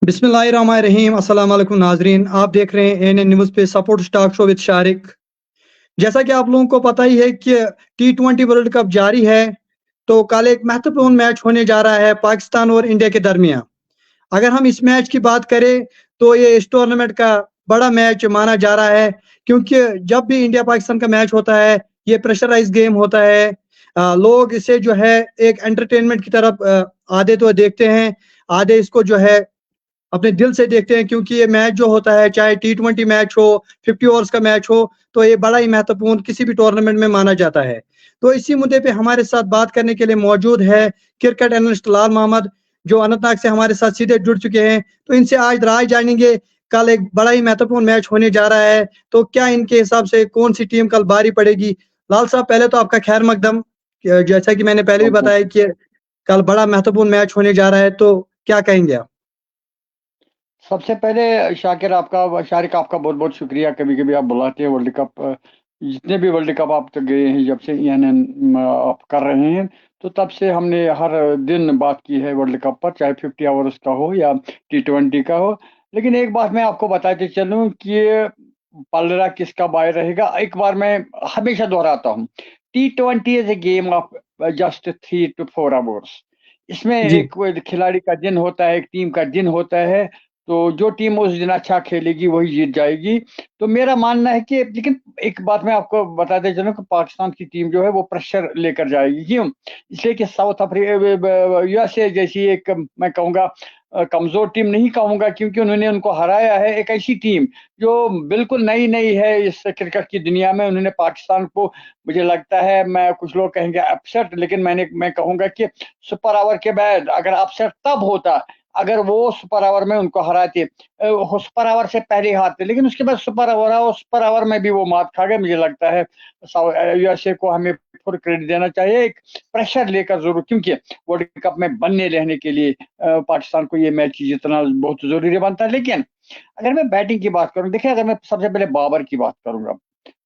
बिस्मिल्लाहिर्रहमानिर्रहीम। अस्सलाम वालेकुम नाजरीन, आप देख रहे हैं एएनएन न्यूज़ पे supports talk show with Shariq. जैसा कि आप लोगों को पता ही है कि टी20 वर्ल्ड कप जारी है, तो कल एक महत्वपूर्ण मैच होने जा रहा है पाकिस्तान और इंडिया के दरमियान। अगर हम इस मैच की बात करें, तो ये इस टूर्नामेंट का बड़ा मैच माना जा रहा है, क्योंकि जब भी इंडिया पाकिस्तान का मैच होता है, ये प्रेशराइज़ गेम होता है। लोग इसे जो है एक एंटरटेनमेंट की तरफ आधे तो देखते हैं, आधे इसको जो है अपने दिल से देखते हैं, क्योंकि ये मैच जो होता है, चाहे टी20 मैच हो, 50 ओवर्स का मैच हो, तो ये बड़ा ही महत्वपूर्ण किसी भी टूर्नामेंट में माना जाता है। तो इसी मुद्दे पे हमारे साथ बात करने के लिए मौजूद है क्रिकेट एनालिस्ट लाल मोहम्मद, जो अनंतनाग से हमारे साथ सीधे जुड़ चुके हैं। तो इनसे आज राय जानेंगे, कल एक बड़ा ही महत्वपूर्ण मैच होने जा रहा है, तो क्या इनके हिसाब से कौन-सी टीम कल भारी पड़ेगी? लाल साहब, पहले तो आपका खैर मकदम। जैसा कि मैंने पहले भी बहुत-बहुत बताया कि कल बड़ा महत्वपूर्ण मैच होने जा रहा है, तो क्या कहेंगे आप? सबसे पहले शारिक आपका बहुत-बहुत शुक्रिया। कभी-कभी आप बुलाते हैं वर्ल्ड कप जितने भी वर्ल्ड कप आप तक गए हैं, जब से ENN आप कर रहे हैं, तो तब से हमने हर दिन बात की है वर्ल्ड कप पर, चाहे 50 ओवर्स का हो या T20 का हो। लेकिन एक बात मैं आपको बताते चलूँ कि पलड़ा किसका बाय रहेगा, एक बार मैं हमेशा दोहराता हूँ, T20 is a game of just 3 to 4 hours. इसमें जी। एक कोई खिलाड़ी का दिन होता है, एक टीम का दिन होता है, तो जो टीम उस दिन अच्छा खेलेगी वही जीत जाएगी। तो मेरा मानना है कि लेकिन एक बात मैं आपको बताते चलूँ कि पाकिस्तान की टीम जो है वो प्रेशर लेकर जाएगी। क्यों? इसलिए कि साउथ यूएसए जैसी एक मैं कहूँगा कमज़ोर टीम नहीं कहूँगा, क्योंकि उन्होंने उनको हराया है। एक ऐसी टीम जो बिल्कुल नई-नई है इस क्रिकेट की दुनिया में, उन्होंने पाकिस्तान को, मुझे लगता है, मैं कुछ लोग कहेंगे अपसेट, लेकिन मैं कहूँगा कि सुपर ओवर के बाद अगर अपसेट तब होता अगर वो सुपर ओवर में उनको हराते। सुपर ओवर से पहले हारते, लेकिन उसके बाद सुपर ओवर में भी वो मात खा गए। मुझे लगता है यूएसए को हमें फुल क्रेडिट देना चाहिए, एक प्रेशर लेकर ज़रूर, क्योंकि वर्ल्ड कप में बनने रहने के लिए पाकिस्तान को ये मैच जीतना बहुत ज़रूरी बनता है। लेकिन अगर मैं बैटिंग की बात करूँ, देखिए, अगर मैं सबसे पहले बाबर की बात करूँगा,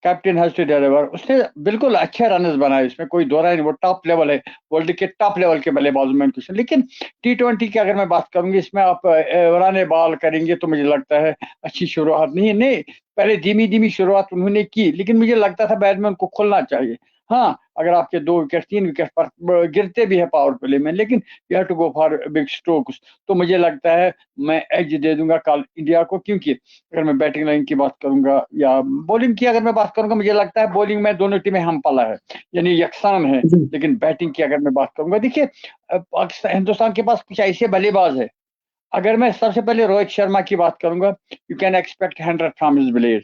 कैप्टन हैज़ टू डिलीवर। उसने बिल्कुल अच्छे रन्स बनाए, इसमें कोई दो राय नहीं, वो टॉप लेवल है, वर्ल्ड के टॉप लेवल के बल्लेबाजों में कुछ। लेकिन T20 की अगर मैं बात करूँगी, इसमें आप रन बॉल करेंगे तो मुझे लगता है अच्छी शुरुआत नहीं, पहले धीमी-धीमी शुरुआत उन्होंने की, लेकिन मुझे लगता था बाद में उनको खुलना चाहिए। हाँ, अगर आपके 2 विकेट 3 विकेट पर गिरते भी हैं पावर प्ले में, लेकिन you have to go for big strokes. तो मुझे लगता है मैं एज दे दूँगा कल इंडिया को, क्योंकि अगर मैं बैटिंग लाइन की बात करूँगा या बॉलिंग की अगर मैं बात करूँगा, मुझे लगता है बॉलिंग में दोनों टीमें हमपला है, यानी यकसान है। जी। लेकिन बैटिंग की अगर मैं बात करूँगा, देखिए, हिंदुस्तान के पास कुछ ऐसे बल्लेबाज हैं, अगर मैं सबसे पहले रोहित शर्मा की बात करूँगा, you can expect 100 from his village.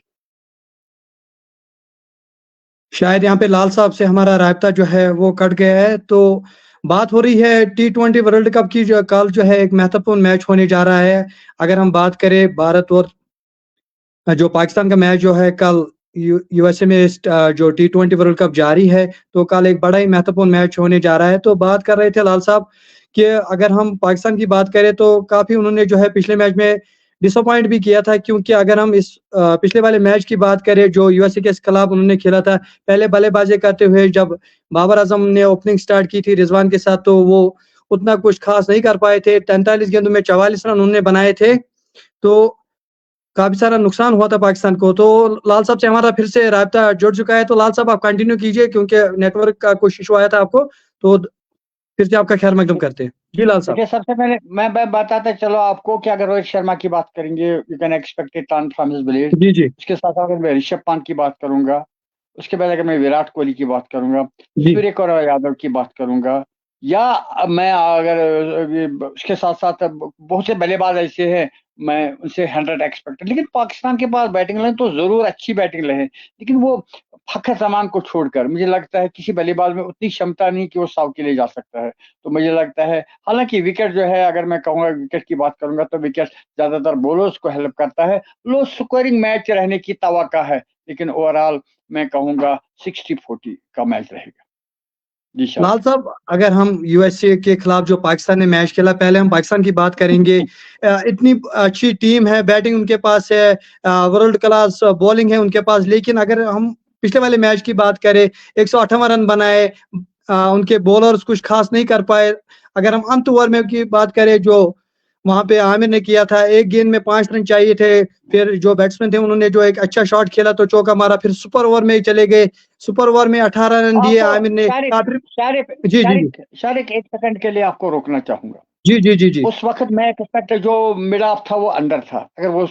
शायद यहाँ पे लाल साहब से हमारा रायता जो है वो कट गया है। तो बात हो रही है टी20 वर्ल्ड कप की, जो कल जो है एक महत्वपूर्ण मैच होने जा रहा है। अगर हम बात करें भारत और जो पाकिस्तान का मैच जो है कल यूएसए में जो टी20 वर्ल्ड कप जारी है, तो कल एक बड़ा ही महत्वपूर्ण मैच होने जा रहा है। तो बात कर रहे थे लाल साहब कि अगर हम पाकिस्तान की बात करें, तो काफ़ी उन्होंने जो है पिछले मैच में डिसअपॉइंट भी किया था, क्योंकि अगर हम इस पिछले वाले मैच की बात करें जो यूएसए के खिलाफ उन्होंने खेला था, पहले बल्लेबाजी करते हुए जब बाबर आजम ने ओपनिंग स्टार्ट की थी रिजवान के साथ, तो वो उतना कुछ खास नहीं कर पाए थे। 43 गेंदों में 44 रन उन्होंने बनाए थे, तो काफ़ी सारा नुकसान हुआ था पाकिस्तान को। तो लाल साहब से हमारा फिर से राब्ता जुड़ चुका है, तो लाल साहब आप कंटिन्यू कीजिए, क्योंकि नेटवर्क का कुछ इश्यू आया था आपको, तो फिर से आपका खैर मकदम करते हैं। जी लाल साहब। देखिए, सबसे पहले मैं बताता चलो आपको कि अगर रोहित शर्मा की बात करेंगे, you can expect a turn from his village. जी, जी। उसके साथ अगर मैं ऋषभ पंत की बात करूँगा, उसके बाद अगर मैं विराट कोहली की बात करूँगा, जी। सूर्य कुमार यादव की बात करूँगा, या मैं अगर उसके साथ-साथ बहुत से बल्लेबाज ऐसे हैं, मैं उनसे 100 एक्सपेक्ट। लेकिन पाकिस्तान के पास बैटिंग लाइन तो ज़रूर अच्छी बैटिंग लाइन है, लेकिन वो फ़खर ज़मान को छोड़कर मुझे लगता है किसी बल्लेबाज में उतनी क्षमता नहीं कि वो 100 के ले जा सकता है। तो मुझे लगता है, हालाँकि विकेट जो है, अगर मैं कहूँगा विकेट की बात करूँगा, तो विकेट ज़्यादातर बॉलर्स को हेल्प करता है। लो स्कोरिंग मैच रहने की तवक्का है, लेकिन ओवरऑल मैं कहूँगा 60-40 का मैच रहेगा। जी लाल शारिक। साहब, अगर हम यूएसए के खिलाफ जो पाकिस्तान ने मैच खेला, पहले हम पाकिस्तान की बात करेंगे। इतनी अच्छी टीम है, बैटिंग उनके पास है, वर्ल्ड क्लास बॉलिंग है उनके पास, लेकिन अगर हम पिछले वाले मैच की बात करें, 158 रन बनाए, उनके बॉलर्स कुछ खास नहीं कर पाए। अगर हम अंत ओवर में की बात करें, जो वहां पे आमिर ने किया था, एक गेंद में 5 रन चाहिए थे, फिर जो बैट्समैन थे उन्होंने जो एक अच्छा शॉट खेला तो चौका मारा, फिर सुपर ओवर में चले गए, सुपर ओवर में 18 रन दिए आपको आमिर ने। शारिक शारिक जी जी जी शारिक शारिक एक सेकंड के लिए आपको रोकना चाहूंगा। जी जी जी जी उस वक्त मैं कहता जो मिड ऑफ था वो अंदर था, अगर वो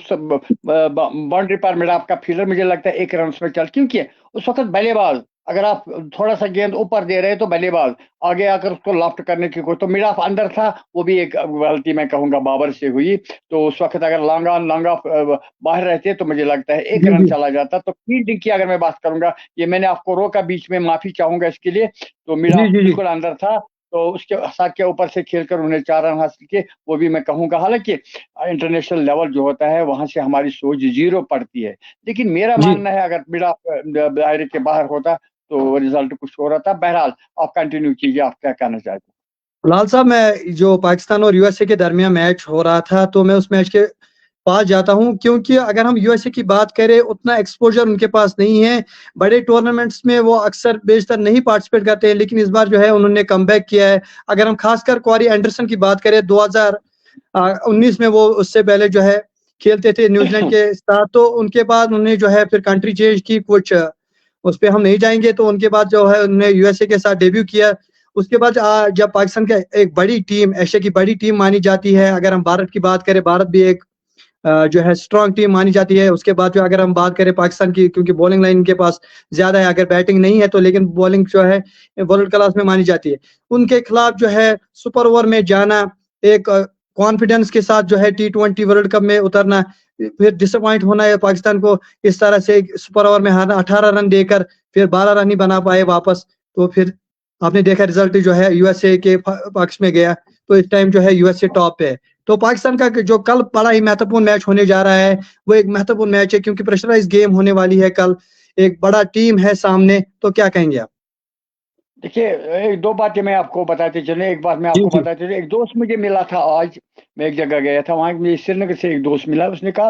बाउंड्री पर मिड ऑफ का फील्डर मुझे लगता है 1 रन में चल, क्योंकि उस वक्त बल्लेबाज अगर आप थोड़ा सा गेंद ऊपर दे रहे हैं तो बल्लेबाज आगे आकर उसको लॉफ्ट करने की कोई, तो मिड ऑफ अंदर था, वो भी एक गलती मैं कहूंगा बाबर से हुई। तो उस वक्त अगर लॉन्ग ऑफ बाहर रहते तो मुझे लगता है 1 जी रन जी चला जाता। तो फील्डिंग की अगर मैं बात करूंगा, ये मैंने आपको रोका बीच में, माफी चाहूंगा इसके लिए। तो मिड जी ऑफ जी जी बिल्कुल अंदर था, तो उसके साथ के ऊपर से खेलकर उन्हें 4 रन हासिल किए, वो भी मैं कहूंगा। हालांकि इंटरनेशनल लेवल जो होता है वहां से हमारी सोच जीरो पड़ती है, लेकिन मेरा जी। मानना है अगर मिड ऑफ दायरे के बाहर होता तो रिजल्ट कुछ हो रहा था। बहरहाल आप कंटिन्यू कीजिए, आप क्या कहना चाहते हैं। लाल साहब, मैं जो पाकिस्तान और यूएसए के दरमियान मैच हो रहा था तो मैं उस मैच के पास जाता हूं, क्योंकि अगर हम यूएसए की बात करें उतना एक्सपोजर उनके पास नहीं है, बड़े टूर्नामेंट्स में वो अक्सर बेशतर नहीं पार्टिसिपेट करते हैं, लेकिन इस बार जो है उन्होंने कमबैक किया है। अगर हम खासकर क्वारी एंडरसन की बात करें 2019 में वो उससे पहले जो है खेलते थे न्यूजीलैंड के साथ, तो उनके बाद उन्होंने जो है फिर कंट्री चेंज की, कुछ उस पे हम नहीं जाएंगे। तो उनके बाद जो है उन्होंने यूएसए के साथ डेब्यू किया। उसके बाद जब पाकिस्तान का एक बड़ी टीम, एशिया की बड़ी टीम मानी जाती है, अगर हम भारत की बात करें, भारत भी एक जो है स्ट्रांग टीम मानी जाती है। उसके बाद जो अगर हम बात करें पाकिस्तान की, क्योंकि बॉलिंग लाइन इनके पास ज्यादा है, अगर बैटिंग नहीं है तो लेकिन बॉलिंग जो है वर्ल्ड क्लास में मानी जाती है। उनके खिलाफ जो है सुपर ओवर में जाना, एक कॉन्फिडेंस के साथ जो है T20 वर्ल्ड कप में उतरना, फिर डिसअपॉइंट होना है पाकिस्तान को, इस तरह से सुपर ओवर में हारना, 18 रन देकर फिर 12 रन ही बना पाए वापस। तो फिर आपने देखा रिजल्ट जो है यूएसए के पक्ष में गया, तो इस टाइम जो है यूएसए टॉप पे है। तो पाकिस्तान का जो कल बड़ा ही महत्वपूर्ण मैच होने जा रहा है, वो एक महत्वपूर्ण मैच है, क्योंकि प्रेशराइज गेम होने वाली है कल, एक बड़ा टीम है सामने। तो क्या कहेंगे आप? देखिए, एक दो बातें मैं आपको बताते चले। एक बात मैं जी आपको जी बताते चले, एक दोस्त मुझे मिला था आज, मैं एक जगह गया था, वहां मुझे श्रीनगर से एक दोस्त मिला। उसने कहा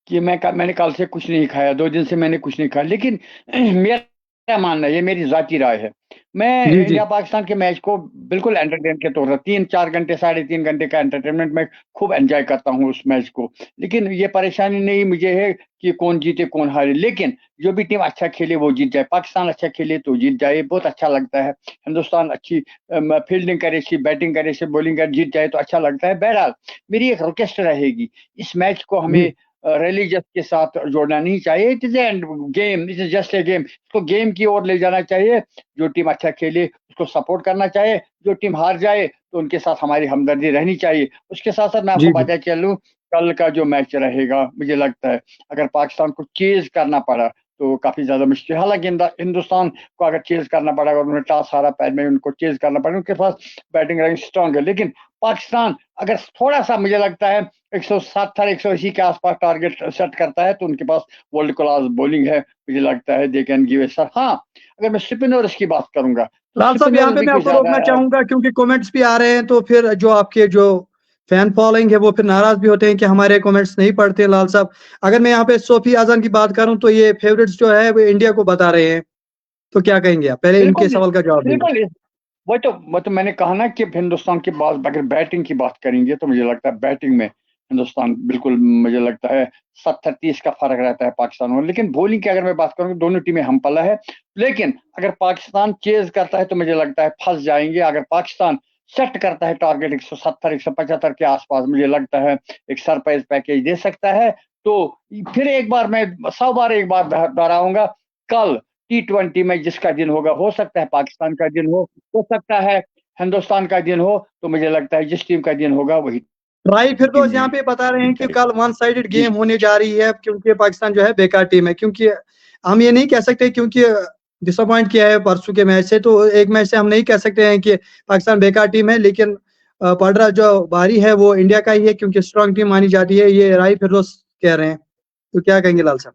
कि मैंने कल से कुछ नहीं खाया, 2 दिन से मैंने कुछ नहीं खाया। लेकिन मेरा मानना है, ये मेरी जाती राय है, मैं जी जी इंडिया पाकिस्तान के मैच को बिल्कुल एंटरटेन के तौर पर 3-4 घंटे 3.5 घंटे का एंटरटेनमेंट मैं खूब एंजॉय करता हूँ उस मैच को। लेकिन ये परेशानी नहीं मुझे है कि कौन जीते कौन हारे, लेकिन जो भी टीम अच्छा खेले वो जीत जाए। पाकिस्तान अच्छा खेले तो जीत जाए, बहुत अच्छा लगता है। हिंदुस्तान अच्छी फील्डिंग करे, अच्छी बैटिंग करे, अच्छी बॉलिंग करे, जीत जाए तो अच्छा लगता है। बहरहाल मेरी एक रिक्वेस्ट रहेगी, इस मैच को जी हमें रिलीजियस के साथ जोड़ना नहीं चाहिए। It is end game, it is just a game, इसको गेम की ओर ले जाना चाहिए। जो टीम अच्छा खेले उसको सपोर्ट करना चाहिए, जो टीम हार जाए तो उनके साथ हमारी हमदर्दी रहनी चाहिए। उसके साथ साथ मैं आपको जी जी बता चलूं, कल का जो मैच रहेगा मुझे लगता है अगर पाकिस्तान को चेज करना पड़ा तो काफी ज्यादा मुश्किल। हालांकि हिंदुस्तान को अगर चेज करना पड़ा, अगर उन्हें टॉस हारा, पहले में उनको चेज करना पड़ा, उनके पास बैटिंग रैंक स्ट्रांग है। लेकिन पाकिस्तान अगर थोड़ा सा मुझे लगता है 170 180 के आसपास टारगेट सेट करता है तो उनके पास वर्ल्ड क्लास बॉलिंग है, मुझे लगता है they can give a sir. हाँ, अगर मैं स्पिनर्स की बात करूंगा तो लाल साहब, यहाँ स्पिनर्स पे भी मैं कुछ आपको ज्यादा रोकना चाहूंगा, क्योंकि कमेंट्स भी आ रहे हैं, तो फिर जो आपके जो फैन फॉलोइंग है वो फिर नाराज भी होते हैं कि हमारे कमेंट्स नहीं पढ़ते। लाल साहब, अगर मैं यहाँ पे सोफी आजम की बात करूं तो ये फेवरेट्स जो है वो इंडिया को बता रहे हैं, तो क्या कहेंगे आप? पहले इनके बिल्कुल सवाल का जवाब दीजिए। बिल्कुल वो तो मैंने कहा ना कि हिंदुस्तान के बाद अगर बैटिंग की बात करेंगे तो मुझे लगता है बैटिंग में हिंदुस्तान बिल्कुल, मुझे लगता है 70-30 का फर्क रहता है पाकिस्तान में। लेकिन बॉलिंग की अगर मैं बात करूँ, दोनों टीमें हमपला है। लेकिन अगर पाकिस्तान चेज करता है तो मुझे लगता है फंस जाएंगे। अगर पाकिस्तान सेट करता है टारगेट 170 175 के आसपास, मुझे लगता है एक सरप्राइज पैकेज दे सकता है। तो फिर एक बार मैं 100 बार एक बार दोहराऊंगा, कल T20 में जिसका दिन होगा, हो सकता है पाकिस्तान का दिन हो सकता है हिंदुस्तान का दिन हो, तो मुझे लगता है जिस टीम का दिन होगा वही राय टीम फिरदौस यहाँ जीत पे बता रहे हैं जीत कि जाएगी। कल वन साइडेड जी। गेम होने जा रही है, क्योंकि पाकिस्तान जो है बेकार टीम है। क्योंकि हम ये नहीं कह सकते, क्योंकि डिसअपॉइंट किया है परसों के मैच से, तो एक मैच से हम नहीं कह सकते हैं कि पाकिस्तान बेकार टीम है। लेकिन पड़ रहा जो बारी है वो इंडिया का ही है, क्योंकि स्ट्रांग टीम मानी जाती है, ये राय फिरदौस कह रहे हैं। तो क्या कहेंगे लाल साहब?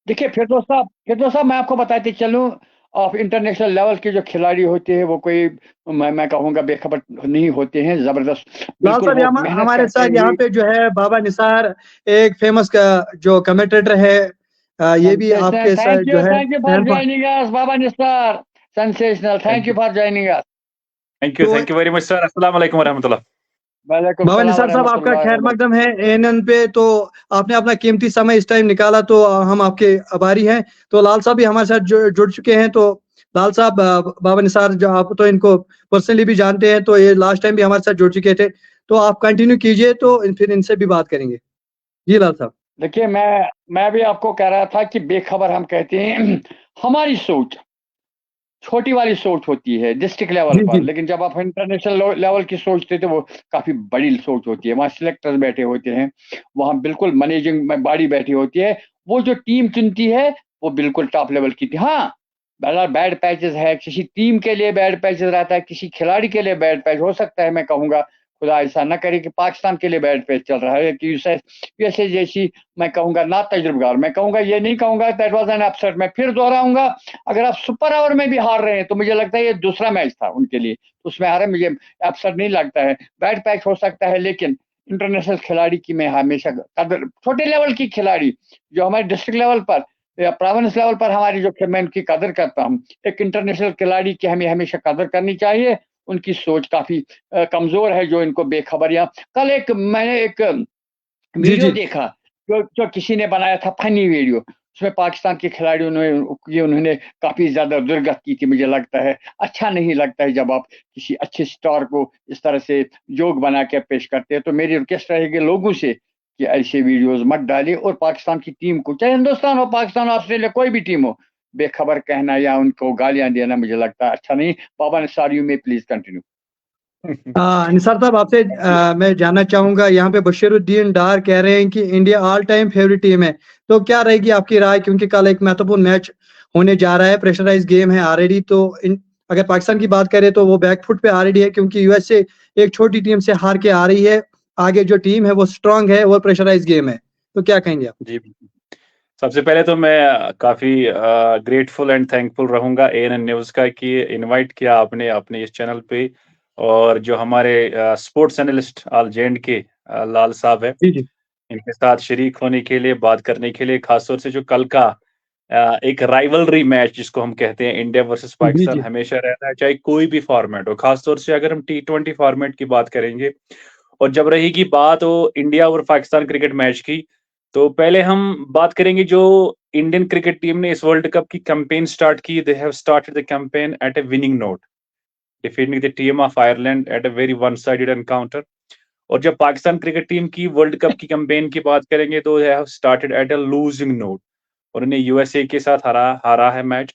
देखिए फिरदौस साहब मैं आपको बताते चलूं, ऑफ इंटरनेशनल लेवल के जो खिलाड़ी होते हैं वो कोई मैं कहूँगा बेखबर नहीं होते हैं, जबरदस्त लाल बिल्कुल साहब, वो मेहनत हमारे करते साथ यहाँ हैं। पे जो है बाबा निसार, एक फेमस का जो कमेंटेटर है, ये भी सेंसेशनल, आपके साथ जो है thank you for fan. Joining us Baba Nisar, sensational, thank thank you you for joining us. Thank you तो thank you very much sir. अस्सलाम वालेकुम वरहमतुल्लाह। वालेकुम बाबा सलाम निसार साहब, आपका रहमतुल्लाहि खैर व मकदम है एएनएन पे। तो आपने अपना कीमती समय इस टाइम निकाला, तो हम आपके आभारी हैं। तो लाल साहब भी हमारे साथ जुड़ चुके हैं। तो लाल साहब, बाबा निसार, जो आप तो इनको पर्सनली भी जानते हैं, तो ये लास्ट टाइम भी हमारे साथ जुड़ चुके थे। तो आप कंटिन्यू कीजिए, तो फिर इनसे भी बात करेंगे। जी लाल साहब। देखिए, मैं भी आपको कह रहा था कि बेखबर हम कहते हैं हमारी सोच छोटी वाली सोच होती है डिस्ट्रिक्ट लेवल जी पर, जी लेकिन जब आप इंटरनेशनल लेवल की सोचते तो वो काफ़ी बड़ी सोच होती है। वहाँ सिलेक्टर्स बैठे होते हैं, वहाँ बिल्कुल मैनेजिंग बॉडी बैठी होती है। वो जो टीम चुनती है, वो बिल्कुल टॉप लेवल की थी। हाँ, बैड पैचेज़ है, किसी टीम के लिए बैड पैचेज़ रहता है, किसी खिलाड़ी के लिए बैड पैच हो सकता है। मैं कहूँगा खुदा ऐसा ना करे कि पाकिस्तान के लिए बैड पैच चल रहा है कि यूएसए जैसी, मैं कहूँगा ना तजुर्बेकार, मैं कहूँगा ये नहीं कहूँगा दैट वाज़ एन अपसेट। मैं फिर दोहराऊँगा, अगर आप सुपर ओवर में भी हार रहे हैं, तो मुझे लगता है ये दूसरा मैच था उनके लिए, उसमें हारे, मुझे अपसेट नहीं लगता है। बैड पैच हो सकता है, लेकिन इंटरनेशनल खिलाड़ी की मैं हमेशा कदर, छोटे लेवल की खिलाड़ी जो हमारे डिस्ट्रिक्ट लेवल पर या प्रोविंस लेवल पर हमारी जो मैं उनकी कदर करता हूँ। एक इंटरनेशनल खिलाड़ी की हमें हमेशा कदर करनी चाहिए। उनकी सोच काफ़ी कमज़ोर है, जो इनको बेखबरियाँ। कल मैंने एक जी वीडियो जी देखा, जो किसी ने बनाया था, फनी वीडियो। उसमें पाकिस्तान के खिलाड़ियों ने उन्होंने काफ़ी ज़्यादा दुर्गत की थी। मुझे लगता है अच्छा नहीं लगता है जब आप किसी अच्छे स्टार को इस तरह से जोक बना के पेश करते हैं। तो मेरी रिक्वेस्ट रहेगी लोगों से कि ऐसे वीडियोज़ मत डालिए, और पाकिस्तान की टीम को, चाहे हिंदुस्तान हो, पाकिस्तान हो, ऑस्ट्रेलिया, कोई भी टीम हो, बेखबर कहना या उनको गालियाँ देना मुझे लगता है अच्छा नहीं। बाबा निसार, यू में प्लीज़ कंटिन्यू। निसार साहब, आपसे मैं जानना चाहूंगा, यहाँ पे बशीरुद्दीन डार कह रहे हैं कि India all time favourite team है। तो क्या रहेगी आपकी राय, क्योंकि कल एक महत्वपूर्ण मैच होने जा रहा है, प्रेशराइज गेम है ऑलरेडी। तो अगर पाकिस्तान की बात करें तो वो बैकफुट पे ऑलरेडी है, क्योंकि यूएसए एक छोटी टीम से हार के आ रही है। आगे जो टीम है वो स्ट्रांग है, वो प्रेशराइज गेम है। तो क्या कहेंगे आप? जी, सबसे पहले तो मैं काफ़ी ग्रेटफुल एंड थैंकफुल रहूँगा एएनएन न्यूज़ का कि इनवाइट किया आपने अपने इस चैनल पे, और जो हमारे स्पोर्ट्स एनालिस्ट ऑल जे.एंड.के लाल साहब है, जी जी इनके साथ शरीक होने के लिए, बात करने के लिए, खासतौर से जो कल का एक राइवलरी मैच जिसको हम कहते हैं, इंडिया वर्सेस जी पाकिस्तान, जी हमेशा रहता है, चाहे कोई भी फॉर्मेट हो। खासतौर से अगर हम टी20 फॉर्मेट की बात करेंगे, और जब रहेगी बात वो इंडिया और पाकिस्तान क्रिकेट मैच की, तो पहले हम बात करेंगे जो इंडियन क्रिकेट टीम ने इस वर्ल्ड कप की कैंपेन स्टार्ट की। They have started the campaign at a winning note, defeating the team of Ireland at a very one sided encounter. और जब पाकिस्तान क्रिकेट टीम की वर्ल्ड कप की campaign की बात करेंगे, तो they have started at a losing note, और उन्हें यूएसए के साथ हारा है मैच।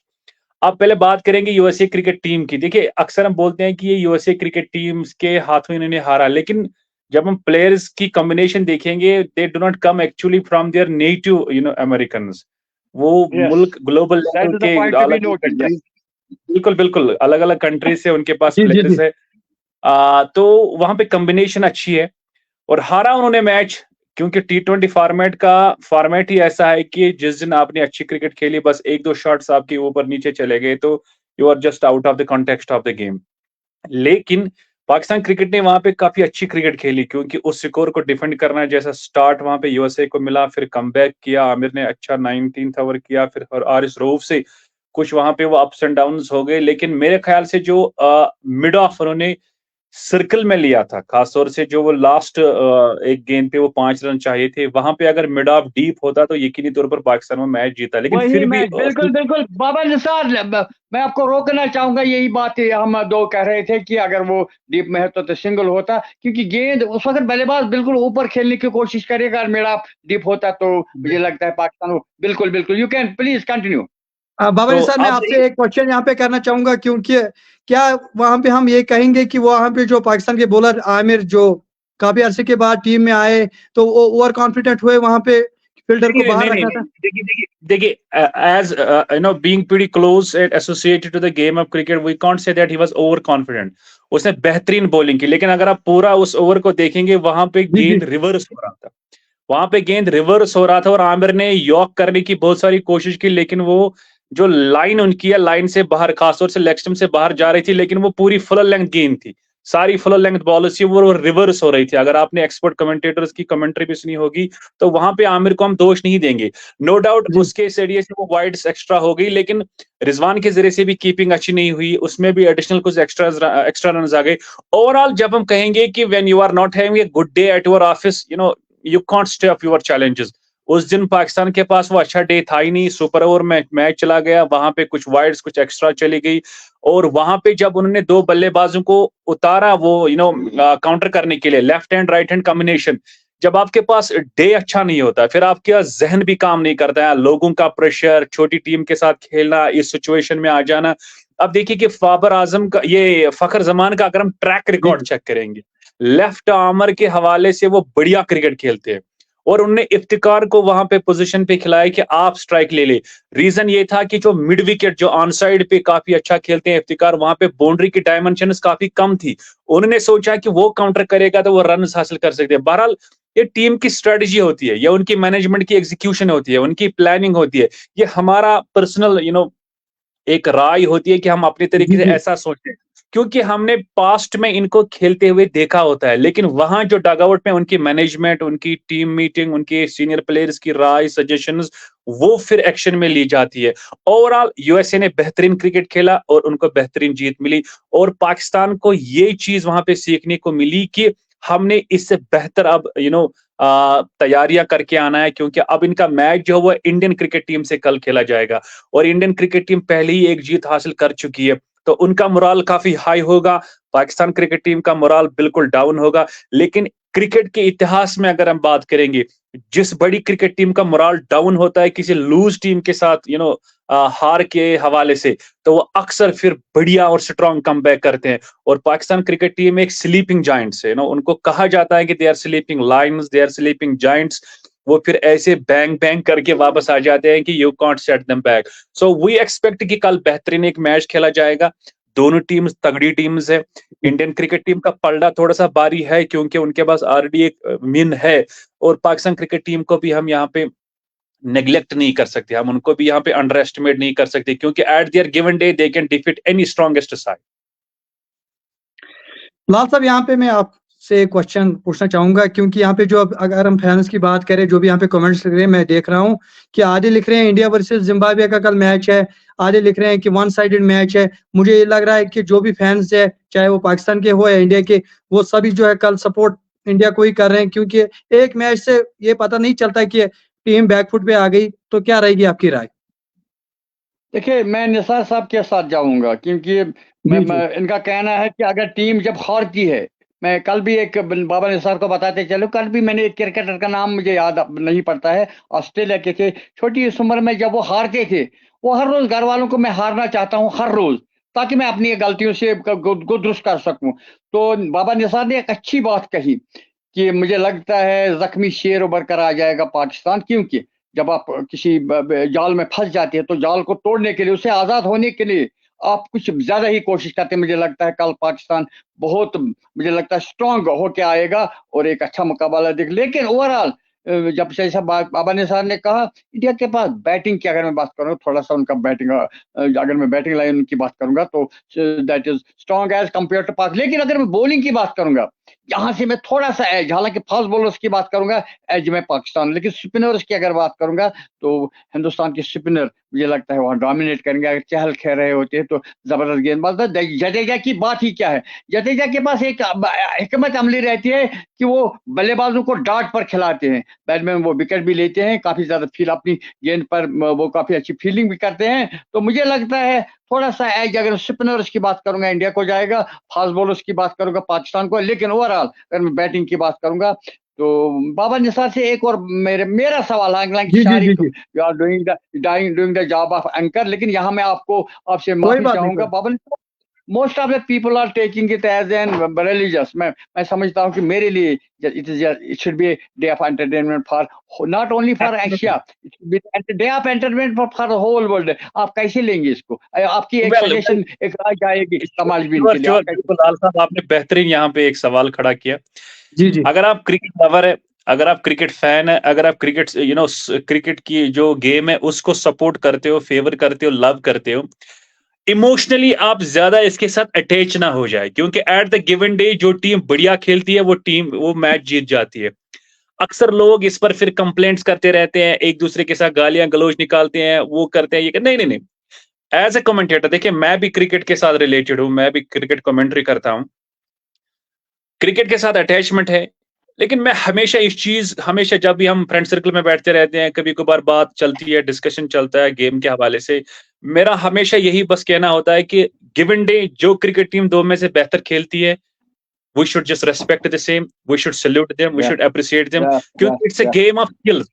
अब पहले बात करेंगे यूएसए क्रिकेट टीम की। देखिए, अक्सर हम बोलते हैं कि ये यूएसए क्रिकेट टीम्स के हाथों इन्होंने हारा, लेकिन जब हम प्लेयर्स की कॉम्बिनेशन देखेंगे, they do not come actually from there native Americans. वो यस, मुल्क global level that is the के पॉइंट टू बी अलग नोटेड। कंट्रीज, बिल्कुल बिल्कुल अलग अलग कंट्रीज से उनके पास जी जी प्लेयर्स जी है। तो वहां पे कॉम्बिनेशन अच्छी है, और हारा उन्होंने मैच, क्योंकि टी20 फॉर्मेट ही ऐसा है कि जिस दिन आपने अच्छी क्रिकेट खेली, बस एक दो शॉट्स आपके ऊपर नीचे चले गए, तो you are just out of the context of the game. लेकिन पाकिस्तान क्रिकेट ने वहां पे काफी अच्छी क्रिकेट खेली, क्योंकि उस स्कोर को डिफेंड करना, जैसा स्टार्ट वहां पे यूएसए को मिला, फिर कमबैक किया, आमिर ने अच्छा 19th ओवर किया, फिर और आरिस रऊफ से कुछ वहां पे वो अप्स एंड डाउन्स हो गए। लेकिन मेरे ख्याल से जो मिड ऑफ उन्होंने सर्कल में लिया था, खासतौर से जो वो लास्ट एक गेंद पे वो 5 रन चाहिए थे, वहां पे अगर मिड ऑफ डीप होता तो यकीनी तौर पर पाकिस्तान वो मैच जीता। लेकिन वही फिर भी मैच, बिल्कुल, बिल्कुल। बाबा निसार, मैं आपको रोकना चाहूँगा, यही बात हम 2 कह रहे थे कि अगर वो डीप में है तो सिंगल होता, क्योंकि गेंद उस वक़्त बल्लेबाज बिल्कुल ऊपर खेलने की कोशिश करेगा, और मेरा डीप होता तो मुझे लगता है पाकिस्तान वो बिल्कुल, बिल्कुल। You can please continue. Baba तो निसार, मैं अब आपसे एक क्वेश्चन यहाँ पे करना चाहूंगा, क्योंकि क्या वहां पे हम ये कहेंगे कि वहां पे जो पाकिस्तान के बॉलर आमिर, जो काफी अरसे के बाद टीम में आए, तो वो ओवर कॉन्फिडेंट हुए वहां पे, फील्डर को नहीं बाहर नहीं नहीं रखना नहीं, था? देखिए as being pretty close associated to the game of cricket, we can't say that he was over confident. उसने बेहतरीन बॉलिंग की, लेकिन अगर आप पूरा उस ओवर को देखेंगे, वहां पे जी जी गेंद रिवर्स हो रहा था, वहां पे गेंद रिवर्स हो रहा था, और आमिर ने यॉक करने की बहुत सारी कोशिश की, लेकिन वो जो लाइन उनकी है, लाइन से बाहर, खासतौर से लेग स्टंप से बाहर जा रही थी, लेकिन वो पूरी फुल लेंथ गेंद थी। सारी फुल लेंथ बॉलर्स थी वो रिवर्स हो रही थी। अगर आपने एक्सपर्ट कमेंटेटर्स की कमेंट्री भी सुनी होगी तो वहां पे आमिर को हम दोष नहीं देंगे। नो डाउट जी उसके जरिए से वो वाइड्स एक्स्ट्रा हो गई, लेकिन रिजवान के जरिए से भी कीपिंग अच्छी नहीं हुई, उसमें भी एडिशनल कुछ एक्स्ट्रा रन आ गए। ओवरऑल जब हम कहेंगे कि when you are not having a good day at your office, you can't stay up your challenges. उस दिन पाकिस्तान के पास वो अच्छा डे था ही नहीं। सुपर ओवर में मैच चला गया, वहां पे कुछ वाइड्स कुछ एक्स्ट्रा चली गई, और वहां पे जब उन्होंने दो बल्लेबाजों को उतारा वो काउंटर करने के लिए, left hand right hand combination, जब आपके पास डे अच्छा नहीं होता फिर आपका जहन भी काम नहीं करता है। लोगों का प्रेशर, छोटी टीम के साथ खेलना, इस सिचुएशन में आ जाना। अब देखिए कि बाबर आजम का, ये फखर जमान का अगर हम ट्रैक जी रिकॉर्ड जी चेक करेंगे, लेफ्ट आर्मर के हवाले से वो बढ़िया क्रिकेट खेलते हैं, और उनने इफ्तिकार को वहां पे पोजीशन पे खिलाया कि आप स्ट्राइक ले ले। रीजन ये था कि जो मिड विकेट जो ऑन साइड पे काफी अच्छा खेलते हैं इफ्तिकार, वहां पे बाउंड्री की डायमेंशंस काफी कम थी। उन्होंने सोचा कि वो काउंटर करेगा तो वो रन हासिल कर सकते हैं। बहरहाल ये टीम की स्ट्रेटजी होती है, या उनकी मैनेजमेंट की एग्जीक्यूशन होती है, उनकी प्लानिंग होती है। ये हमारा पर्सनल एक राय होती है कि हम अपने तरीके जी से जी ऐसा सोचें, क्योंकि हमने पास्ट में इनको खेलते हुए देखा होता है। लेकिन वहां जो डगआउट में उनकी मैनेजमेंट, उनकी टीम मीटिंग, उनके सीनियर प्लेयर्स की राय, सजेशंस, वो फिर एक्शन में ली जाती है। ओवरऑल यूएसए ने बेहतरीन क्रिकेट खेला और उनको बेहतरीन जीत मिली, और पाकिस्तान को ये चीज वहां पे सीखने को मिली कि हमने इससे बेहतर अब तैयारियां करके आना है, क्योंकि अब इनका मैच जो है वो इंडियन क्रिकेट टीम से कल खेला जाएगा, और इंडियन क्रिकेट टीम पहले ही एक जीत हासिल कर चुकी है, तो उनका मोराल काफी हाई होगा। पाकिस्तान क्रिकेट टीम का मोराल बिल्कुल डाउन होगा। लेकिन क्रिकेट के इतिहास में अगर हम बात करेंगे, जिस बड़ी क्रिकेट टीम का मोराल डाउन होता है किसी लूज टीम के साथ हार के हवाले से, तो वो अक्सर फिर बढ़िया और स्ट्रॉन्ग कमबैक करते हैं। और पाकिस्तान क्रिकेट टीम एक स्लीपिंग जायंट्स है, उनको कहा जाता है कि they are sleeping lions, they are sleeping giants. वो फिर ऐसे बैंग बैंग करके वापस आ जाते हैं कि you can't set them back. So we expect कि कल बेहतरीन एक मैच खेला जाएगा। दोनों टीम तगड़ी टीम्स है। इंडियन क्रिकेट टीम का पलड़ा थोड़ा सा भारी है, क्योंकि उनके पास ऑलरेडी एक मिन है, और पाकिस्तान क्रिकेट टीम को भी हम यहाँ पे नेग्लेक्ट नहीं कर सकते, हम उनको भी यहाँ पे अंडर एस्टिमेट नहीं कर सकते, क्योंकि at their given day they can defeat any strongest side. Lal Sahab, यहाँ पे मैं आपसे एक क्वेश्चन पूछना चाहूंगा, क्योंकि यहाँ पे जो अगर हम फैंस की बात करें, जो भी यहाँ पे कमेंट्स लिख रहे हैं, मैं देख रहा हूँ कि आधे लिख रहे हैं इंडिया वर्सेस जिम्बाब्वे का कल मैच है, आधे लिख रहे हैं कि वन साइडेड मैच है। मुझे ये लग रहा है कि जो भी फैंस है, चाहे वो पाकिस्तान के हो या इंडिया के, वो सभी जो है कल सपोर्ट इंडिया को ही कर रहे हैं, क्योंकि एक मैच से ये पता नहीं चलता कि टीम बैकफुट पे आ गई। तो क्या रहेगी आपकी राय? देखिए, मैं निसार साहब के साथ जाऊंगा, क्योंकि इनका कहना है कि अगर टीम जब हारती है, मैं कल भी एक बाबा निसार को बताते चलो, कल भी मैंने एक क्रिकेटर का नाम मुझे याद नहीं पड़ता है, ऑस्ट्रेलिया के थे, छोटी उस उम्र में जब वो हारते थे, वो हर रोज घर वालों को मैं हारना चाहता हूँ हर रोज, ताकि मैं अपनी गलतियों से को दुरुस्त कर सकूं। तो बाबा निसार ने एक अच्छी बात कही कि मुझे लगता है जख्मी शेर उभर कर आ जाएगा पाकिस्तान, क्योंकि जब आप किसी जाल में फंस जाते हैं तो जाल को तोड़ने के लिए, उससे आजाद होने के लिए आप कुछ ज्यादा ही कोशिश करते हैं। मुझे लगता है कल पाकिस्तान बहुत, मुझे लगता है स्ट्रांग होके आएगा और एक अच्छा मुकाबला देख। लेकिन ओवरऑल जब जैसा बाबा निसार ने कहा, इंडिया के पास बैटिंग की अगर मैं बात करूँ, थोड़ा सा उनका बैटिंग, अगर मैं बैटिंग लाइन की बात करूंगा तो that is strong as compare to Pak. लेकिन अगर मैं बॉलिंग की बात करूंगा, यहाँ से मैं थोड़ा सा एज, हालांकि फास्ट बॉलर्स की बात करूंगा एज में पाकिस्तान, लेकिन स्पिनर्स की अगर बात करूंगा तो हिंदुस्तान के स्पिनर मुझे लगता है वहां डोमिनेट करेंगे। अगर चहल खेल रहे होते हैं तो जबरदस्त गेंदबाज। जडेजा की बात ही क्या है, जडेजा के पास एक हिकमत अमली रहती है कि वो बल्लेबाजों को डार्ट पर खिलाते हैं, बैट्समैन वो विकेट भी लेते हैं, काफी ज्यादा फील अपनी गेंद पर वो काफी अच्छी फील्डिंग भी करते हैं। तो मुझे लगता है थोड़ा सा एज, अगर स्पिनर्स की बात करूंगा इंडिया को जाएगा, फास्ट बॉलर्स की बात करूंगा पाकिस्तान को। लेकिन ओवरऑल अगर मैं बैटिंग की बात करूंगा तो बाबा निसार से एक और मेरा सवाल है, Shariq, you are doing the job of anchor, लेकिन यहाँ मैं आपसे माफी चाहूंगा। Baba Nisar, most of the people are taking it as an religious. मैं समझता हूँ कि मेरे लिए it should be day of entertainment for not only for Asia, it should be day of entertainment for the whole world. आप कैसे लेंगे इसको? आपकी एक सजेशन, एक राय जाएगी समाजबीन के लिए। लाल साहब, आपने बेहतरीन यहाँ पे एक सवाल खड़ा किया। जी। अगर आप क्रिकेट लवर है, अगर आप क्रिकेट फैन है, अगर आप क्रिकेट क्रिकेट की जो गेम है उसको सपोर्ट करते हो, फेवर करते हो, लव करते हो, इमोशनली आप ज्यादा इसके साथ अटैच ना हो जाए, क्योंकि एट द गिवन डे जो टीम बढ़िया खेलती है वो मैच जीत जाती है। अक्सर लोग इस पर फिर कंप्लेंट्स करते रहते हैं, एक दूसरे के साथ गालियां गलौज निकालते हैं, वो करते हैं ये नहीं नहीं नहीं। एज ए कमेंटेटर देखिए, मैं भी क्रिकेट के साथ रिलेटेड हूं, मैं भी क्रिकेट कमेंट्री करता हूं, क्रिकेट के साथ अटैचमेंट है। लेकिन मैं हमेशा जब भी हम फ्रेंड सर्कल में बैठते रहते हैं, कभी कभार बात चलती है, डिस्कशन चलता है गेम के हवाले से, मेरा हमेशा यही बस कहना होता है कि गिवन डे जो क्रिकेट टीम दो में से बेहतर खेलती है, we should just respect the same, we should salute them, we Yeah, should appreciate them, yeah, because yeah, it's a yeah. game of skills,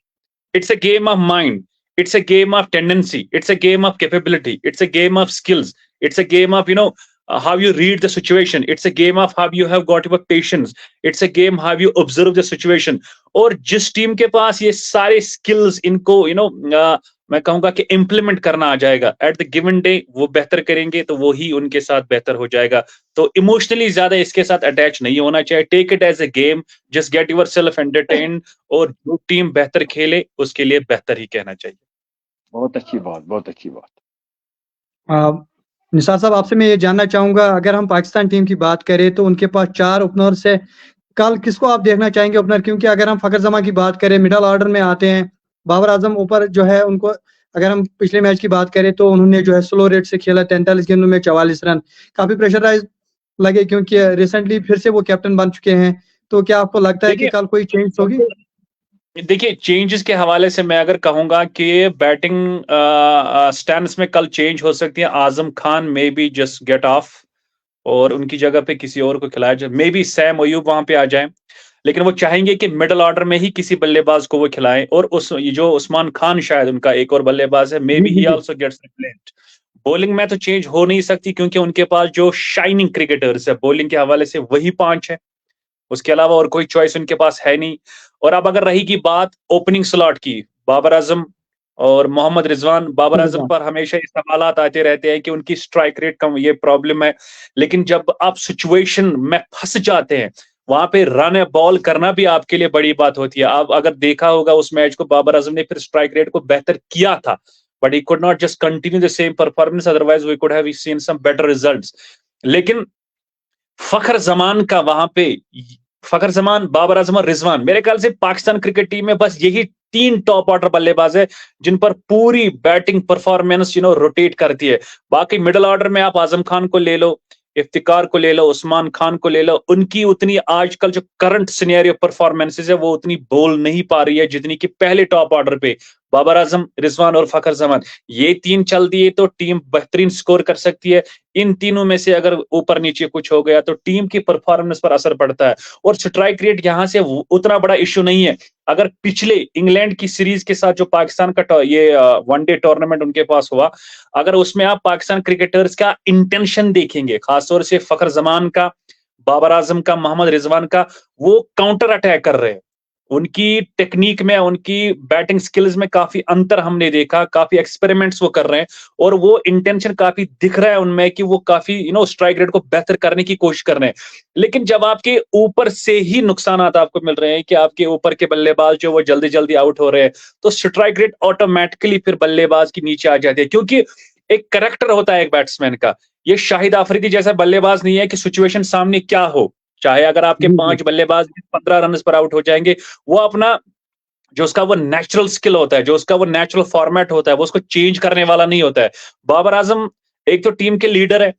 it's a game of mind, it's a game of tendency, it's a game of capability, it's a game of skills, it's a game of how you read the situation, it's a game of how you have got your patience, it's a game how you observe the situation। और जिस team के पास ये सारे skills इनको मैं कहूंगा कि implement करना आ जाएगा एट द गिवन डे, वो बेहतर करेंगे, तो वो ही उनके साथ बेहतर हो जाएगा। तो इमोशनली ज्यादा इसके साथ अटैच नहीं होना चाहिए, take it as a game, just get your self entertain, और जो टीम बेहतर खेले उसके लिए बेहतर ही कहना चाहिए। बहुत अच्छी बात, बहुत अच्छी बात। निसार साहब, आपसे मैं ये जानना चाहूंगा, अगर हम पाकिस्तान टीम की बात करें तो उनके पास 4 ओपनर्स है, कल किसको आप देखना चाहेंगे ओपनर? क्योंकि अगर हम फखर जमा की बात करें, मिडल ऑर्डर में आते हैं, बाबर आजम ऊपर जो है उनको, अगर हम पिछले मैच की बात करें तो उन्होंने जो है स्लो रेट से खेला, 43 गेंदों में 44 रन, काफी प्रेशराइज लगे क्योंकि रिसेंटली फिर से वो कैप्टन बन चुके हैं। तो क्या आपको लगता है कि कल कोई चेंज होगी? देखिए, चेंजेस के हवाले से मैं अगर कहूंगा कि बैटिंग स्टैंस में कल चेंज हो सकती है। Azam Khan may be just get off और उनकी जगह पे किसी और को खिलाया जाए, मे बी सैम अयूब वहां पे आ जाए, लेकिन वो चाहेंगे कि मिडिल ऑर्डर में ही किसी बल्लेबाज को वो खिलाएं। और जो उस्मान खान शायद उनका एक और बल्लेबाज है, may be he also gets replaced. Bowling में तो चेंज हो नहीं सकती क्योंकि उनके पास जो शाइनिंग क्रिकेटर्स है बॉलिंग के हवाले से वही 5 है, उसके अलावा और कोई चॉइस उनके पास है नहीं। और अब अगर रहेगी बात ओपनिंग स्लॉट की, बाबर आजम और मोहम्मद रिजवान, बाबर आजम पर हमेशा ये सवालात आते रहते हैं कि उनकी स्ट्राइक रेट कम, ये प्रॉब्लम है। लेकिन जब आप सिचुएशन में फंस जाते हैं, वहां पे रन बॉल करना भी आपके लिए बड़ी बात होती है। आप अगर देखा होगा उस मैच को, बाबर आजम ने फिर स्ट्राइक रेट को बेहतर किया था, but he could not just continue the same performance, otherwise we could have seen some better results. लेकिन फखर जमान का वहां पे, फखर जमान, बाबर आजम और रिजवान, मेरे ख्याल से पाकिस्तान क्रिकेट टीम में बस यही 3 टॉप ऑर्डर बल्लेबाज है जिन पर पूरी बैटिंग परफॉर्मेंस रोटेट करती है। बाकी मिडिल ऑर्डर में आप आजम खान को ले लो, इफ्तिकार को ले लो, उस्मान खान को ले लो, उनकी उतनी आजकल जो करंट सिनेरियो परफॉर्मेंसेस है वो उतनी बोल नहीं पा रही है जितनी कि पहले टॉप ऑर्डर पे बाबर आजम, रिजवान और फखर जमान, ये 3 चल दिए तो टीम बेहतरीन स्कोर कर सकती है। इन तीनों में से अगर ऊपर नीचे कुछ हो गया तो टीम की परफॉर्मेंस पर असर पड़ता है। और स्ट्राइक रेट यहां से उतना बड़ा इश्यू नहीं है। अगर पिछले इंग्लैंड की सीरीज के साथ जो पाकिस्तान का ये वनडे टूर्नामेंट उनके पास हुआ, अगर उसमें आप पाकिस्तान क्रिकेटर्स का इंटेंशन देखेंगे, खासतौर से फखर जमान का, बाबर आजम का, मोहम्मद रिजवान का, वो काउंटर अटैक कर रहे हैं। उनकी टेक्निक में, उनकी बैटिंग स्किल्स में काफी अंतर हमने देखा, काफी एक्सपेरिमेंट्स वो कर रहे हैं और वो इंटेंशन काफी दिख रहा है उनमें कि वो काफी स्ट्राइक रेट को बेहतर करने की कोशिश कर रहे हैं। लेकिन जब आपके ऊपर से ही नुकसान आपको मिल रहे हैं कि आपके ऊपर के बल्लेबाज जो वो जल्दी जल्दी आउट हो रहे हैं, तो स्ट्राइक रेट ऑटोमेटिकली फिर बल्लेबाज की नीचे आ जाती है। क्योंकि एक करेक्टर होता है एक बैट्समैन का, ये शाहिद आफरीदी जैसा बल्लेबाज नहीं है कि सिचुएशन सामने क्या हो, चाहे अगर आपके 5 बल्लेबाज 15 रन पर आउट हो जाएंगे, वो अपना जो उसका वो नेचुरल स्किल होता है, जो उसका वो नेचुरल फॉर्मेट होता है, वो उसको चेंज करने वाला नहीं होता है। बाबर आजम एक तो टीम के लीडर है,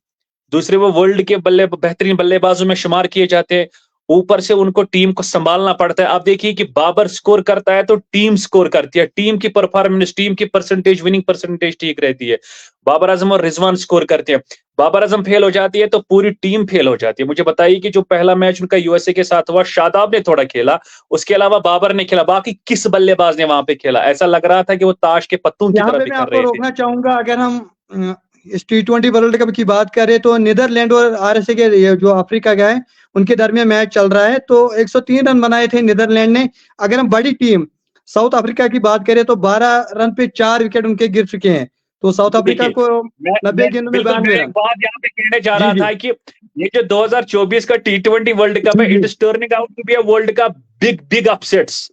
दूसरे वो वर्ल्ड के बेहतरीन बल्लेबाजों में शुमार किए जाते हैं, ऊपर से उनको टीम को संभालना पड़ता है। आप देखिए कि बाबर स्कोर करता है तो टीम स्कोर करती है, टीम की परफॉर्मेंस, टीम की परसेंटेज, विनिंग परसेंटेज ठीक रहती है। बाबर आजम और रिजवान स्कोर करते हैं, बाबर आजम फेल हो जाती है तो पूरी टीम फेल हो जाती है। मुझे बताइए कि जो पहला मैच उनका यूएसए के साथ हुआ, शादाब ने थोड़ा खेला, उसके अलावा बाबर ने खेला, बाकी किस बल्लेबाज ने वहां पे खेला? ऐसा लग रहा था कि वो ताश के पत्तों की तरह बिखर रहे थे। रोकना चाहूंगा, अगर हम इस T20 वर्ल्ड कप की बात करें तो नीदरलैंड और आरएसए के जो अफ्रीका का है उनके दरमियान मैच चल रहा है, तो 103 रन बनाए थे नीदरलैंड ने। अगर हम बड़ी टीम साउथ अफ्रीका की बात करें तो 12 रन पे 4 विकेट उनके गिर चुके हैं, तो साउथ अफ्रीका को 90 गेंदों में 92 रन। बात यहाँ पे कहने जा रहा था कि ये जो 2024 का T20 वर्ल्ड कप है, it is turning out to be a world cup big upsets.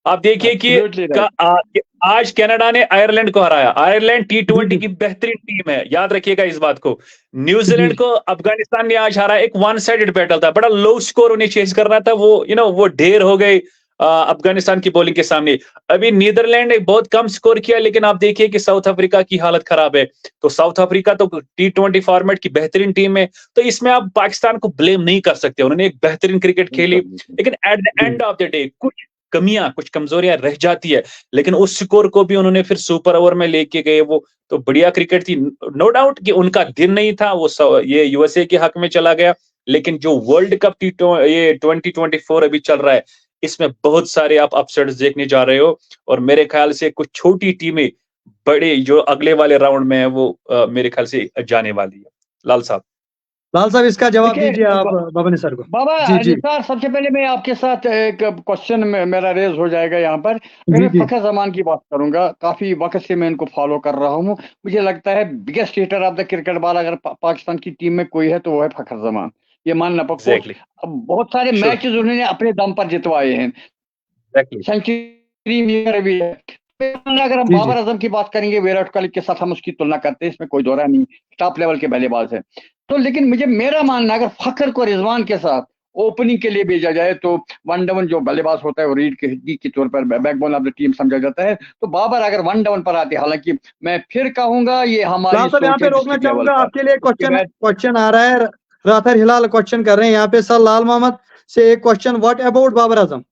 आप देखिए कि Absolutely right. आज कनाडा ने आयरलैंड को हराया। आयरलैंड जी T20 जी की बेहतरीन टीम है, याद रखिएगा इस बात को। जी न्यूजीलैंड को अफगानिस्तान ने आज हराया, एक वन साइडेड बैटल था, बड़ा लो स्कोर उन्हें चेज करना था, वो वो ढेर हो गए अफगानिस्तान की बॉलिंग के सामने। अभी नीदरलैंड ने बहुत कम स्कोर किया, लेकिन आप देखिए कि साउथ अफ्रीका की हालत खराब है। तो साउथ अफ्रीका तो T20 फॉर्मेट की बेहतरीन टीम है, तो इसमें आप पाकिस्तान को ब्लेम नहीं कर सकते। उन्होंने एक बेहतरीन क्रिकेट खेली, बिल्कुल, लेकिन एट द जी एंड ऑफ द डे कुछ कमियां, कुछ कमजोरियां रह जाती है, लेकिन उस स्कोर को भी उन्होंने फिर सुपर ओवर में लेके गए। वो तो बढ़िया क्रिकेट थी, नो डाउट कि उनका दिन नहीं था, वो ये यूएसए के हक में चला गया। लेकिन जो वर्ल्ड कप ये 2024 अभी चल रहा है, इसमें बहुत सारे आप अपसेट्स देखने जा रहे हो, और मेरे ख्याल से कुछ छोटी टीमें बड़े जो अगले वाले राउंड में है वो मेरे ख्याल से जाने वाली है। लाल साहब इसका जवाब देखिए दीजिए आप बाबा निसार को। बाबा जी जी निसार, सबसे पहले मैं आपके साथ एक क्वेश्चन मेरा रेज हो जाएगा यहाँ पर। अगर जी मैं जी फखर जमान की बात करूंगा, काफी वक्त से मैं इनको फॉलो कर रहा हूँ। मुझे लगता है biggest hitter of the cricket ball अगर पाकिस्तान की टीम में कोई है तो वो है फखर जमान, ये मानना पक्का। एग्जैक्टली अब बहुत सारे श्योर मैचेस उन्होंने अपने दम पर जितवाए हैं, एग्जैक्टली सेंचुरी भी है। अगर हम जी जी बाबर आजम की बात करेंगे, विराट कोहली के साथ हम उसकी तुलना करते हैं, इसमें कोई दो राय नहीं, टॉप लेवल के बल्लेबाज है। तो लेकिन मेरा मानना है, अगर फखर को रिजवान के साथ ओपनिंग के लिए भेजा जाए तो वन डाउन जो बल्लेबाज होता है वो रीड के हड्डी के तौर पर बैकबोन ऑफ द टीम समझा जाता है। तो बाबर अगर वन डाउन पर आते, हालांकि मैं फिर कहूंगा ये हमारी लाल साहब यहाँ सोच पे है रोकना डिस्ट्रिक्ट लेवल चाहूंगा, पर। आपके लिए उसके बाद क्वेश्चन आ रहा है। राथर हिलाल क्वेश्चन कर रहे हैं यहाँ पे सर लाल मोहम्मद से एक question, what about Babar Azam?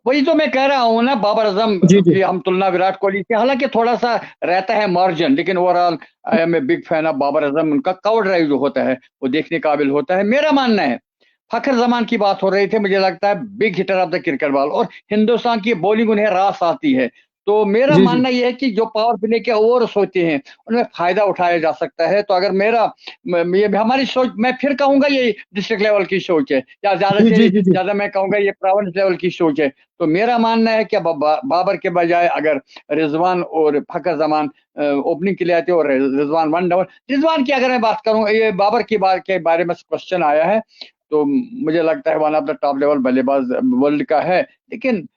वही तो मैं कह रहा हूँ ना, बाबर आजम जी जी की हम तुलना विराट कोहली से, हालांकि थोड़ा सा रहता है मार्जिन, लेकिन overall I am a big fan of Babar Azam. उनका कवर ड्राइव जो होता है वो देखने काबिल होता है, मेरा मानना है। फखर जमान की बात हो रही थी, मुझे लगता है big hitter of the cricket ball, और हिंदुस्तान की बॉलिंग उन्हें रास आती है। तो मेरा जी जी मानना यह है कि जो पावर प्ले के ओवर्स होते हैं उनमें फायदा उठाया जा सकता है। तो अगर ये हमारी सोच, मैं फिर कहूंगा ये डिस्ट्रिक्ट लेवल की सोच है, या ज्यादा जी से जी जी जी ज्यादा मैं कहूंगा ये प्रोविंस लेवल की सोच है। तो मेरा मानना है कि बाबर के बजाय अगर रिजवान और फखर जमान ओपनिंग के लिए आते और रिजवान वन डाउन, रिजवान की अगर मैं बात करूं, ये बाबर की बात के बारे में क्वेश्चन आया है, तो मुझे लगता है one of the top level बल्लेबाज वर्ल्ड का है। लेकिन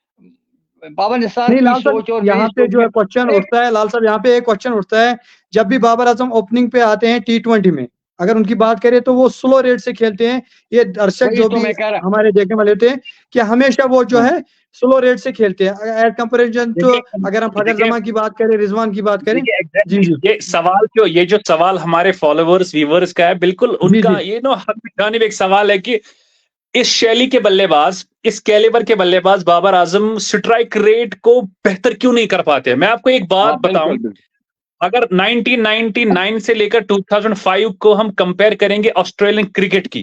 बाबा निसार नहीं की लाल साहब, सोच और मेरी यहाँ पे सोच जो में है क्वेश्चन एक उठता है, लाल साहब यहाँ पे एक क्वेश्चन उठता है, जब भी बाबर आजम ओपनिंग पे आते हैं T20 में, अगर उनकी बात करें तो वो स्लो रेट से खेलते हैं। ये दर्शक वही जो तो भी मैं कह रहा। हमारे देखने वाले होते हैं कि हमेशा वो जो हाँ, है स्लो रेट से खेलते हैं एज कंपेरिजन तो। देखिए अगर हम फखर देखिए जमान की बात करें, रिजवान की बात करें। देखिए जी एग्जैक्टली जी ये जो सवाल हमारे फॉलोवर्स व्यूवर्स का है, बिल्कुल जी उनका जी ये हक जानिब एक सवाल है कि इस शैली के बल्लेबाज, इस कैलिबर के बल्लेबाज बाबर आजम स्ट्राइक रेट को बेहतर क्यों नहीं कर पाते? मैं आपको एक बात हाँ, बताऊं, बिल्कुल बिल्कुल। अगर 1999 से लेकर 2005 को हम कंपेयर करेंगे ऑस्ट्रेलियन क्रिकेट की,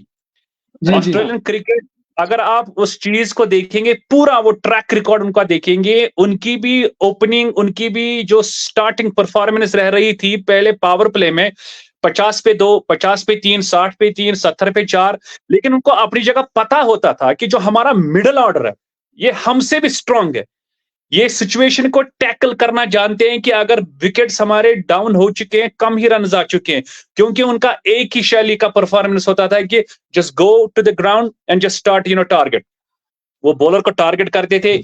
जी जी ऑस्ट्रेलियन क्रिकेट, अगर आप उस चीज को देखेंगे, पूरा वो ट्रैक रिकॉर्ड उनका देखेंगे, उनकी भी ओपनिंग, उनकी भी जो स्टार्टिंग परफॉर्मेंस रह रही थी पहले पावर प्ले में 50 पे 2, 50 पे 3, 60 पे 3, 70 पे 4, लेकिन उनको अपनी जगह पता होता था कि जो हमारा मिडिल ऑर्डर है ये हमसे भी स्ट्रांग है, ये सिचुएशन को टैकल करना जानते हैं कि अगर विकेट्स हमारे डाउन हो चुके हैं, कम ही रन आ चुके हैं, क्योंकि उनका एक ही शैली का परफॉर्मेंस होता था कि just go to the ground and just start target. वो बॉलर को टारगेट करते थे,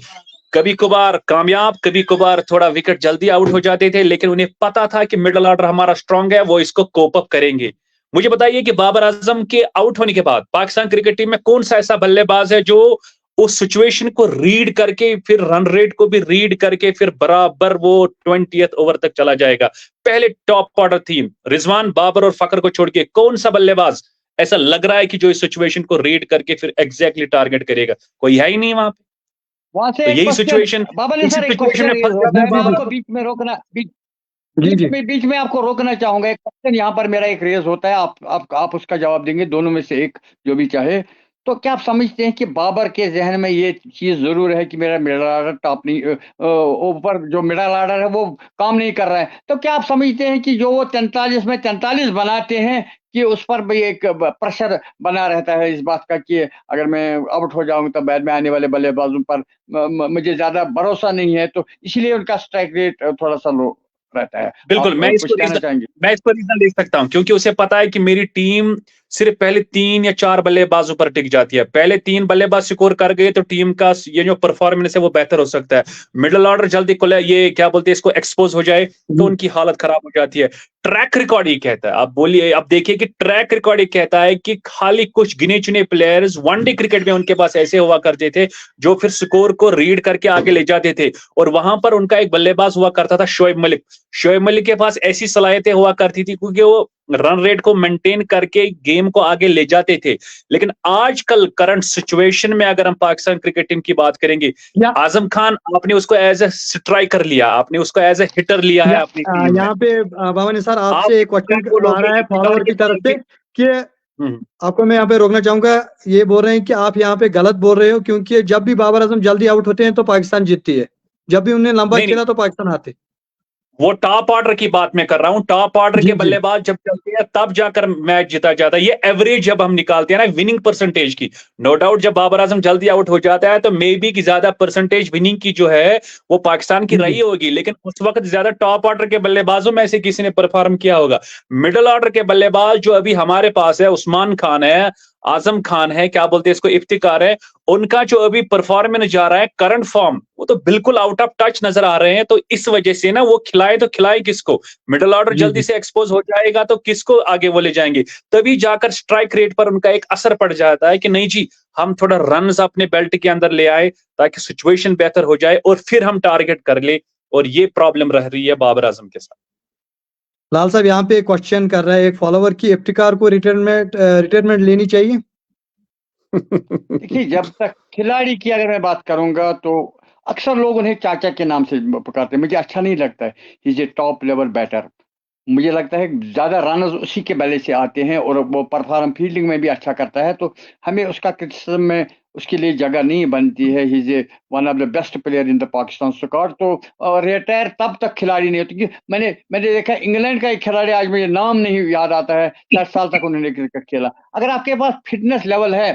कभी कभार कामयाब, कभी कभार थोड़ा विकेट जल्दी आउट हो जाते थे, लेकिन उन्हें पता था कि मिडिल ऑर्डर हमारा स्ट्रांग है, वो इसको कोप अप करेंगे। मुझे बताइए कि बाबर आजम के आउट होने के बाद पाकिस्तान क्रिकेट टीम में कौन सा ऐसा बल्लेबाज है जो उस सिचुएशन को रीड करके, फिर रन रेट को भी रीड करके, फिर बराबर वो 20th ओवर तक चला जाएगा? पहले टॉप ऑर्डर थीम रिजवान, बाबर और फकर को छोड़ के कौन सा बल्लेबाज ऐसा लग रहा है कि जो इस सिचुएशन को रीड करके फिर एग्जैक्टली टारगेट करेगा? कोई है ही नहीं वहां पे। वहां से तो एक यही क्वेश्चन, सिचुएशन, बाबा ने इसी सर एक सिचुएशन क्वेश्चन में रेज फंस होता जाता है, है मैं बाबर। आपको बीच में रोकना जी जी बीच में आपको रोकना चाहूंगा। एक क्वेश्चन यहाँ पर मेरा एक रेज होता है, आप उसका जवाब देंगे, दोनों में से एक जो भी चाहे। तो क्या आप समझते हैं कि बाबर के जहन में ये चीज जरूर है कि मेरा मिडिल ऑर्डर टॉप नहीं, ऊपर जो मिडिल ऑर्डर है वो काम नहीं कर रहा है? तो क्या आप समझते हैं कि जो वो 43 में 43 बनाते हैं कि उस पर भी एक प्रेशर बना रहता है इस बात का कि अगर मैं आउट हो जाऊंगा तो बाद में आने वाले बल्लेबाजों पर मुझे ज्यादा भरोसा नहीं है, तो इसलिए उनका स्ट्राइक रेट थोड़ा सा लो रहता है? बिल्कुल, आप कुछ कहना चाहेंगे? मैं इसको रीजन दे सकता हूं, क्योंकि उसे पता है कि मेरी टीम सिर्फ पहले 3 या 4 बल्लेबाजों पर टिक जाती है। पहले 3 बल्लेबाज स्कोर कर गए तो टीम का ये जो परफॉर्मेंस है वो बेहतर हो सकता है। मिडिल ऑर्डर जल्दी ये क्या बोलते हैं इसको एक्सपोज हो जाए तो उनकी हालत खराब हो जाती है। ट्रैक रिकॉर्ड ही कहता है, आप बोलिए, आप देखिए कि ट्रैक रिकॉर्ड ही कहता है कि खाली कुछ गिने चुने प्लेयर्स वनडे क्रिकेट में उनके पास ऐसे हुआ करते थे जो फिर स्कोर को रीड करके आगे ले जाते थे। और वहां पर उनका एक बल्लेबाज हुआ करता था शोएब मलिक। शोएब मलिक के पास ऐसी सलाहियतें हुआ करती थी क्योंकि वो रन रेट को मेंटेन करके गेम को आगे ले जाते थे। लेकिन आजकल करंट सिचुएशन में अगर हम पाकिस्तान क्रिकेट टीम की बात करेंगे, आजम खान आपने उसको एज ए स्ट्राइकर लिया, आपने उसको एज ए हिटर लिया है अपनी टीम में। यहाँ पे बाबा निसार आपसे एक क्वेश्चन आ रहा है फॉलोअर की तरफ से कि आपको मैं यहाँ पे रोकना चाहूंगा। ये बोल रहे हैं कि आप यहाँ पे गलत बोल रहे हो क्योंकि जब भी बाबर आजम जल्दी आउट होते हैं तो पाकिस्तान जीतती है, जब भी उन्हें लंबा खेला तो पाकिस्तान आते। वो टॉप ऑर्डर की बात मैं कर रहा हूं, टॉप ऑर्डर के बल्लेबाज जब चलते हैं तब जाकर मैच जीता जाता है। ये एवरेज जब हम निकालते हैं ना विनिंग परसेंटेज की, नो डाउट जब बाबर आजम जल्दी आउट हो जाता है तो मे बी की ज्यादा परसेंटेज विनिंग की जो है वो पाकिस्तान की रही होगी, लेकिन उस वक्त ज्यादा टॉप ऑर्डर के बल्लेबाजों में से किसी ने परफॉर्म किया होगा। मिडिल ऑर्डर के बल्लेबाज जो अभी हमारे पास है, उस्मान खान है, आजम खान है, क्या बोलते हैं इसको, इफ्तिकार है, उनका जो अभी परफॉर्मेंस जा रहा है करंट फॉर्म वो तो बिल्कुल आउट ऑफ टच नजर आ रहे हैं। तो इस वजह से ना वो खिलाए तो खिलाए किसको, मिडिल ऑर्डर जल्दी से एक्सपोज हो जाएगा तो किसको आगे वो ले जाएंगे, तभी जाकर स्ट्राइक रेट पर उनका एक असर पड़ जाता है कि नहीं जी हम थोड़ा रन्स अपने बेल्ट के अंदर ले आए ताकि सिचुएशन बेहतर हो जाए और फिर हम टारगेट कर ले। और ये प्रॉब्लम रह रही है बाबर आजम के साथ। लाल साहब यहाँ पे क्वेश्चन कर रहा है एक फॉलोवर की, इफ्तिकार को रिटायरमेंट लेनी चाहिए? देखिए, जब तक खिलाड़ी की अगर मैं बात करूंगा तो अक्सर लोग उन्हें चाचा के नाम से पुकारते हैं, मुझे अच्छा नहीं लगता है। He is a top level batter, मुझे लगता है ज्यादा रन उसी के बल्ले से आते हैं और वो परफॉर्म फील्डिंग में भी अच्छा करता है, तो हमें उसका क्रिटिसिज्म में उसके लिए जगह नहीं बनती है। He is A one of the best player in the Pakistan squad. तो रिटायर तब तक खिलाड़ी नहीं होती। मैंने देखा इंग्लैंड का एक खिलाड़ी, आज मुझे नाम नहीं याद आता है, 10 साल तक उन्होंने क्रिकेट खेला। अगर आपके पास फिटनेस लेवल है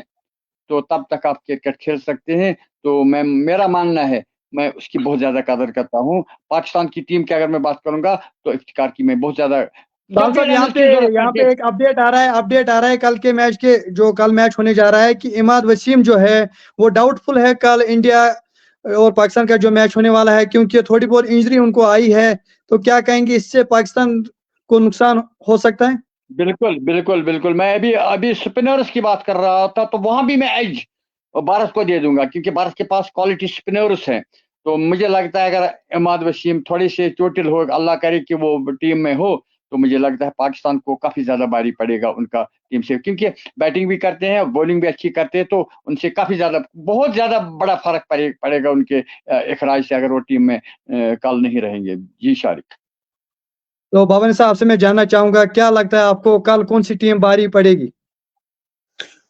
तो तब तक आप क्रिकेट खेल सकते हैं। तो मेरा मानना है, मैं उसकी बहुत ज्यादा कदर करता हूँ। पाकिस्तान की टीम की अगर मैं बात करूंगा तो इफ्तिकार की मैं बहुत ज्यादा। यहाँ पे एक अपडेट आ रहा है कल के मैच के, जो कल मैच होने जा रहा है कि इमाद वसीम जो है वो डाउटफुल है कल इंडिया और पाकिस्तान का जो मैच होने वाला है, क्योंकि थोड़ी बहुत इंजरी उनको आई है। तो क्या कहेंगे, इससे पाकिस्तान को नुकसान हो सकता है? बिल्कुल बिल्कुल बिल्कुल, मैं अभी स्पिनर्स की बात कर रहा था, तो वहां भी मैं एज भारत को दे दूंगा क्योंकि भारत के पास क्वालिटी स्पिनर्स हैं। तो मुझे लगता है अगर इमाद वसीम थोड़ी से चोटिल हो, अल्लाह करे कि वो टीम में हो, तो मुझे लगता है पाकिस्तान को काफी ज्यादा भारी पड़ेगा उनका टीम से, क्योंकि बैटिंग भी करते हैं, बॉलिंग भी अच्छी करते हैं, तो उनसे काफी ज्यादा बहुत ज्यादा बड़ा फर्क पड़ेगा उनके इखराज से अगर वो टीम में कल नहीं रहेंगे। जी शारिक। तो भवन साहब से मैं जानना चाहूंगा, क्या लगता है आपको कल कौन सी टीम भारी पड़ेगी?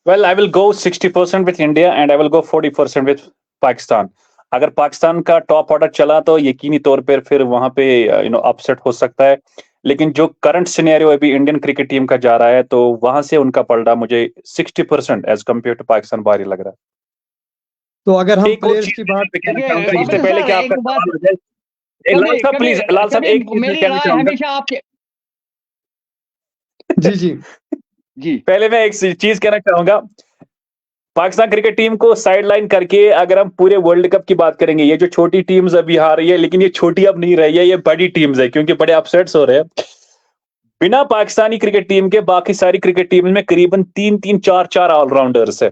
Well, I will go 60% with India and I will go 40% with Pakistan. अगर पाकिस्तान का टॉप ऑर्डर चला तो यकीनी तौर पर फिर वहां पे अपसेट हो सकता है, लेकिन जो करंट सिनेरियो अभी इंडियन क्रिकेट टीम का जा रहा है तो वहां से उनका पलड़ा मुझे 60% एज कम्पेयर टू पाकिस्तान भारी लग रहा है। तो अगर हम प्लेयर्स की बात इससे पहले क्या लाल साहब प्लीज, लाल साहब एक मेरी राय हमेशा आपके जी पहले मैं एक चीज कहना चाहूंगा, पाकिस्तान क्रिकेट टीम को साइडलाइन करके अगर हम पूरे वर्ल्ड कप की बात करेंगे, ये जो छोटी टीम्स अभी हार रही है, लेकिन ये छोटी अब नहीं रही है, ये बड़ी टीम्स है क्योंकि बड़े अपसेट्स हो रहे हैं। बिना पाकिस्तानी क्रिकेट टीम के बाकी सारी क्रिकेट टीम में करीबन 3-3, 4-4 ऑलराउंडर्स है।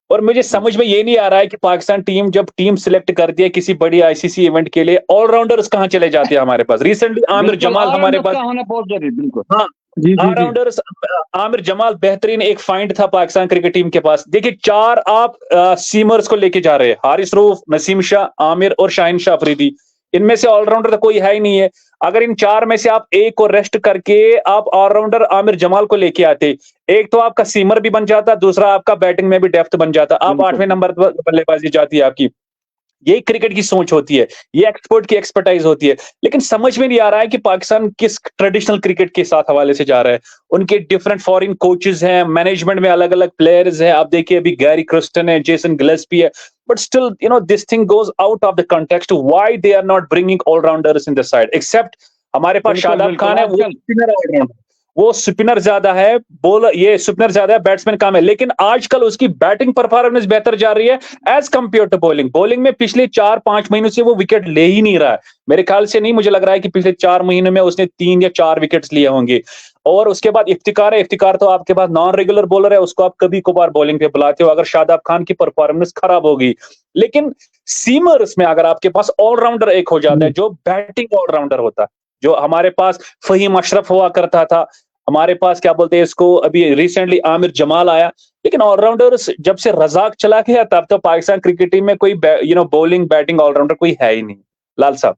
और मुझे समझ में ये नहीं आ रहा है कि पाकिस्तान टीम जब टीम सिलेक्ट करती है किसी बड़ी आईसीसी इवेंट के लिए, ऑलराउंडर्स कहां चले जाते हैं हमारे पास। रिसेंटली आमिर जमाल हमारे पास, हाँ ऑलराउंडर्स, आमिर जमाल बेहतरीन एक फाइंड था पाकिस्तान क्रिकेट टीम के पास। देखिए 4 आप सीमर्स को लेके जा रहे हैं, हारिस रऊफ, नसीम शाह, आमिर और शाहीन शाह अफरीदी, इनमें से ऑलराउंडर तो कोई है ही नहीं है। अगर इन 4 में से आप एक को रेस्ट करके आप ऑलराउंडर आमिर जमाल को लेके आते, एक तो आपका सीमर भी बन जाता, दूसरा आपका बैटिंग में भी डेप्थ बन जाता, आप 8वें नंबर पर बल्लेबाजी जाती है आपकी। यही क्रिकेट की सोच होती है, ये एक्सपर्ट की एक्सपर्टाइज होती है। लेकिन समझ में नहीं आ रहा है कि पाकिस्तान किस ट्रेडिशनल क्रिकेट के साथ हवाले से जा रहा है। उनके डिफरेंट फॉरेन कोचेस हैं, मैनेजमेंट में अलग अलग प्लेयर्स हैं, आप देखिए अभी गैरी क्रिस्टन है, जेसन गिलेस्पी है, but still this thing goes out of the context why they are not bringing all rounders in the side, except हमारे पास शादाब खान है, वो स्पिनर ऑलराउंडर, वो स्पिनर ज्यादा है, बॉलर ये स्पिनर ज्यादा है, बैट्समैन कम है, लेकिन आजकल उसकी बैटिंग परफॉर्मेंस बेहतर जा रही है as compare to bowling. Bowling में पिछले 4-5 महीनों से वो विकेट ले ही नहीं रहा है, मेरे ख्याल से नहीं, मुझे लग रहा है कि पिछले 4 महीनों में उसने 3 या 4 विकेट्स लिए होंगे। और उसके बाद इफ्तिकार है, इफ्तिकार तो आपके पास नॉन रेगुलर बॉलर है, उसको आप कभी कभार बॉलिंग पे बुलाते हो अगर शादाब खान की परफॉर्मेंस खराब होगी। लेकिन सीमर्स में अगर आपके पास ऑलराउंडर एक हो जाता है, जो बैटिंग ऑलराउंडर होता है, जो हमारे पास फहीम अशरफ हुआ करता था, हमारे पास क्या बोलते हैं इसको, अभी रिसेंटली आमिर जमाल आया, लेकिन ऑलराउंडर्स जब से रजाक चला गया तब तो पाकिस्तान क्रिकेट टीम में कोई बॉलिंग बैटिंग ऑलराउंडर कोई है ही नहीं। लाल साहब,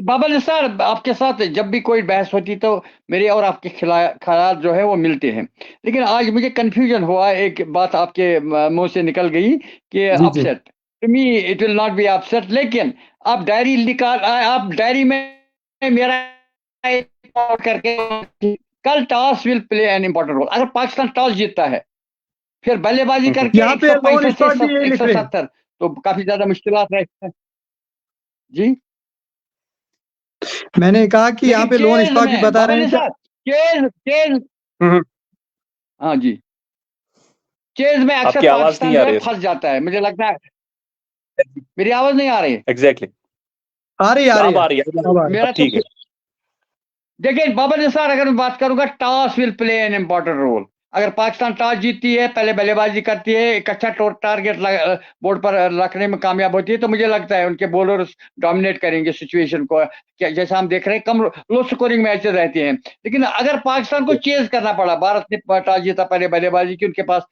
बाबा निसार, आपके साथ जब भी कोई बहस होती तो मेरे और आपके ख्याल जो है वो मिलते हैं, लेकिन आज मुझे कंफ्यूजन हुआ, एक बात आपके मुंह से निकल गई कि upset, to me it will not be upset, लेकिन आप डायरी निकाल, आप डायरी में मेरा करके कल toss will play an important role. अगर पाकिस्तान टॉस जीतता है फिर बल्लेबाजी करके 165 तो काफी ज्यादा मुश्किलात है। जी मैंने कहा कि यहाँ पे लोन स्टॉक भी बता रहे हैं चेज, हाँ जी, चेज में अक्सर पाकिस्तान फंस जाता है, मुझे लगता है। मेरी आवाज नहीं आ रही है? एग्जैक्टली आ रही है मेरा ठीक है। देखिए बाबा निसार, अगर मैं बात करूंगा, toss will play an important role. अगर पाकिस्तान टॉस जीतती है, पहले बल्लेबाजी करती है, एक अच्छा टारगेट बोर्ड पर रखने में कामयाब होती है, तो मुझे लगता है उनके बॉलर्स डोमिनेट करेंगे सिचुएशन को, जैसा हम देख रहे हैं कम लो स्कोरिंग मैचेस रहते हैं। लेकिन अगर पाकिस्तान को चेज करना पड़ा, भारत ने टॉस जीता पहले बल्लेबाजी की, उनके पास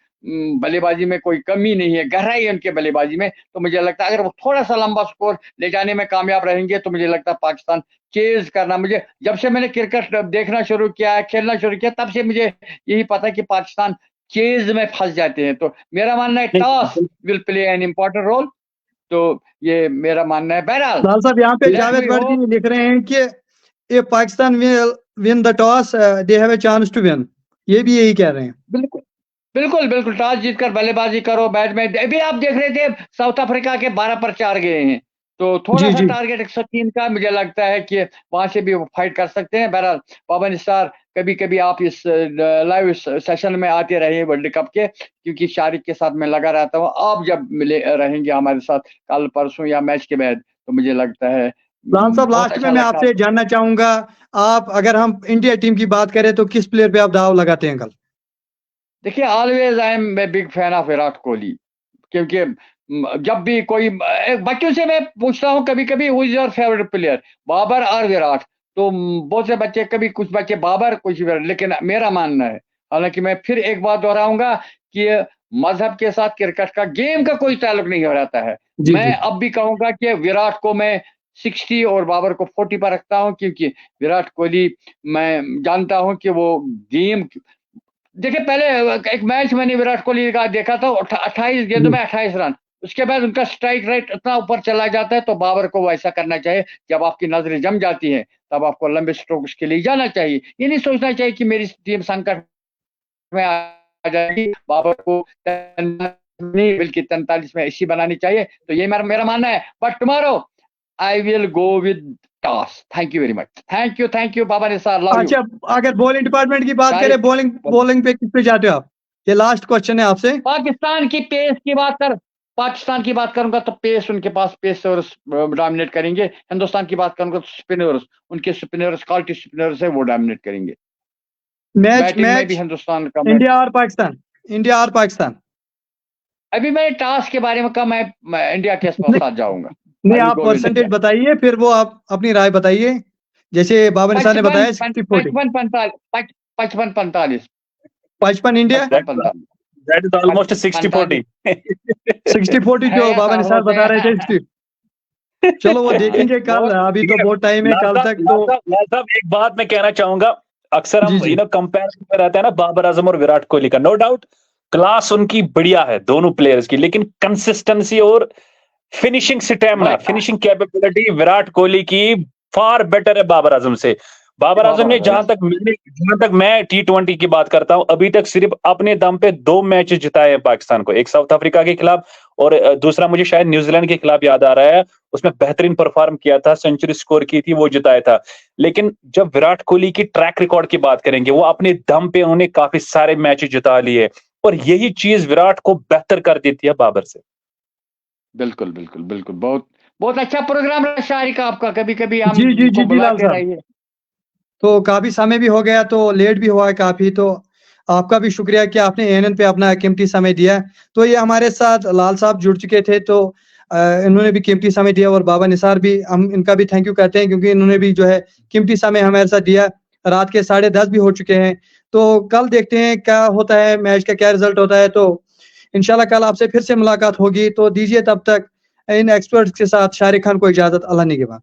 बल्लेबाजी में कोई कमी नहीं है, गहराई है उनके बल्लेबाजी में, तो मुझे लगता है अगर वो थोड़ा सा लंबा स्कोर ले जाने में कामयाब रहेंगे तो मुझे लगता है पाकिस्तान चेज करना, मुझे जब से मैंने क्रिकेट देखना शुरू किया, खेलना शुरू किया, तब से मुझे यही पता है कि पाकिस्तान चेज में फंस जाते हैं। तो मेरा मानना है toss will play an important role, तो ये मेरा मानना है। बहरहाल लाल साहब, यहाँ पे जावेद वर्दी लिख रहे हैं कि if Pakistan will win the toss, they have a chance to win, ये भी यही कह रहे हैं। बिल्कुल बिल्कुल बिल्कुल, टॉस जीतकर बल्लेबाजी करो, बैट में अभी आप देख रहे थे साउथ अफ्रीका के 12 पर 4 गए हैं, तो थोड़ा सा टारगेट 103 का, मुझे लगता है कि वहां से भी वो फाइट कर सकते हैं। बहरहाल बाबा निसार, कभी कभी आप इस लाइव सेशन में आते रहे वर्ल्ड कप के, क्योंकि शारिक के साथ मैं लगा रहता हूँ, आप जब मिले रहेंगे हमारे साथ कल परसों या मैच के बाद, तो मुझे लगता है। लाल साहब, लास्ट में मैं आपसे जानना चाहूंगा, आप अगर हम इंडिया टीम की बात करें तो किस प्लेयर पे आप दाव लगाते हैं कल? देखिए, always I am a big fan of Virat Kohli, क्योंकि जब भी कोई बच्चों से मैं पूछता हूँ कभी कभी who is your favourite player, Babar और विराट, तो बहुत से बच्चे, कभी कुछ बच्चे बाबर, कुछ विराट, लेकिन मेरा मानना है, हालांकि मैं फिर एक बात दोहराऊंगा कि मजहब के साथ क्रिकेट का, गेम का कोई ताल्लुक नहीं हो रहता है। मैं अब भी कहूंगा कि विराट को मैं 60 और बाबर को 40 पर रखता हूं, क्योंकि विराट कोहली मैं जानता हूं कि वो गेम, देखिए पहले एक मैच मैंने विराट कोहली का देखा था, 28 गेंदों में 28 रन, उसके बाद उनका स्ट्राइक रेट इतना ऊपर चला जाता है, तो बाबर को वैसा करना चाहिए, जब आपकी नजरें जम जाती हैं तब आपको लंबे स्ट्रोक्स के लिए जाना चाहिए, ये नहीं सोचना चाहिए कि मेरी टीम संकट में आ जाएगी, बाबर को नहीं बल्कि 43 में ऐसी बनानी चाहिए, तो ये मेरा मानना है। But tomorrow I will go with toss. Thank you very much, thank you Baba Nisar, love you. अच्छा, अगर बॉलिंग डिपार्टमेंट की बात करें, बॉलिंग पे किस पे जाते हो आप? ये लास्ट क्वेश्चन है आपसे। पाकिस्तान की पेस की बात करूंगा तो पेस, उनके पास पेसर्स डोमिनेट करेंगे। हिंदुस्तान की बात करूंगा तो स्पिनर्स, उनके स्पिनर्स क्वालिटी स्पिनर्स है, वो डोमिनेट करेंगे। मैच भी हिंदुस्तान का, इंडिया और पाकिस्तान। अभी मैंने टॉस के बारे में कहा, मैं इंडिया के साथ जाऊंगा। नहीं, आप परसेंटेज बताइए, फिर वो आप अपनी राय बताइए, जैसे बाबर निसार ने बताया 60-40, 55-45, 55 इंडिया, that is almost 60-40 60-40 जो बाबर निसार बता रहे थे 60। चलो वो देखेंगे कल, अभी तो बहुत टाइम है कल तक। तो एक बात मैं कहना चाहूंगा, अक्सर हम कंपैरिजन में रहता है ना बाबर आजम और विराट कोहली का, नो डाउट क्लास उनकी बढ़िया है दोनों प्लेयर्स की, लेकिन कंसिस्टेंसी और finishing stamina, finishing capability Virat Kohli की फार बेटर है बाबर आजम से। बाबर आजम ने जहां तक मैं T20 की बात करता हूं, अभी तक सिर्फ अपने दम पे 2 मैच जिताए हैं पाकिस्तान को, एक साउथ अफ्रीका के खिलाफ और दूसरा मुझे शायद न्यूजीलैंड के खिलाफ याद आ रहा है, उसमें बेहतरीन परफॉर्म किया था, सेंचुरी स्कोर की थी, वो जिताया था। लेकिन जब विराट कोहली की ट्रैक रिकॉर्ड की बात करेंगे, वो अपने दम पे उन्होंने काफी सारे मैच जिता लिए और यही चीज विराट को बेहतर कर देती है बाबर से। बिल्कुल बिल्कुल बिल्कुल, बहुत बहुत अच्छा प्रोग्राम रहा शारिक आपका। कभी कभी हम जी को बुलाते लाल साहब। रहिए। तो काफी समय भी हो गया, तो लेट भी हुआ है काफी, तो आपका भी शुक्रिया कि आपने एएनएन पे अपना कीमती समय दिया। तो ये हमारे साथ लाल साहब जुड़ चुके थे, तो इन्होंने भी कीमती समय दिया और बाबा निसार भी, हम इनका भी थैंक यू कहते हैं क्योंकि इन्होंने भी जो है कीमती समय हमारे साथ दिया। रात के 10:30 भी हो चुके हैं, तो कल देखते हैं क्या होता है, मैच का क्या रिजल्ट होता है। तो इंशाल्लाह कल आपसे फिर से मुलाकात होगी। तो दीजिए तब तक इन एक्सपर्ट्स के साथ शारिक खान को इजाजत। अल्लाह निगहबान।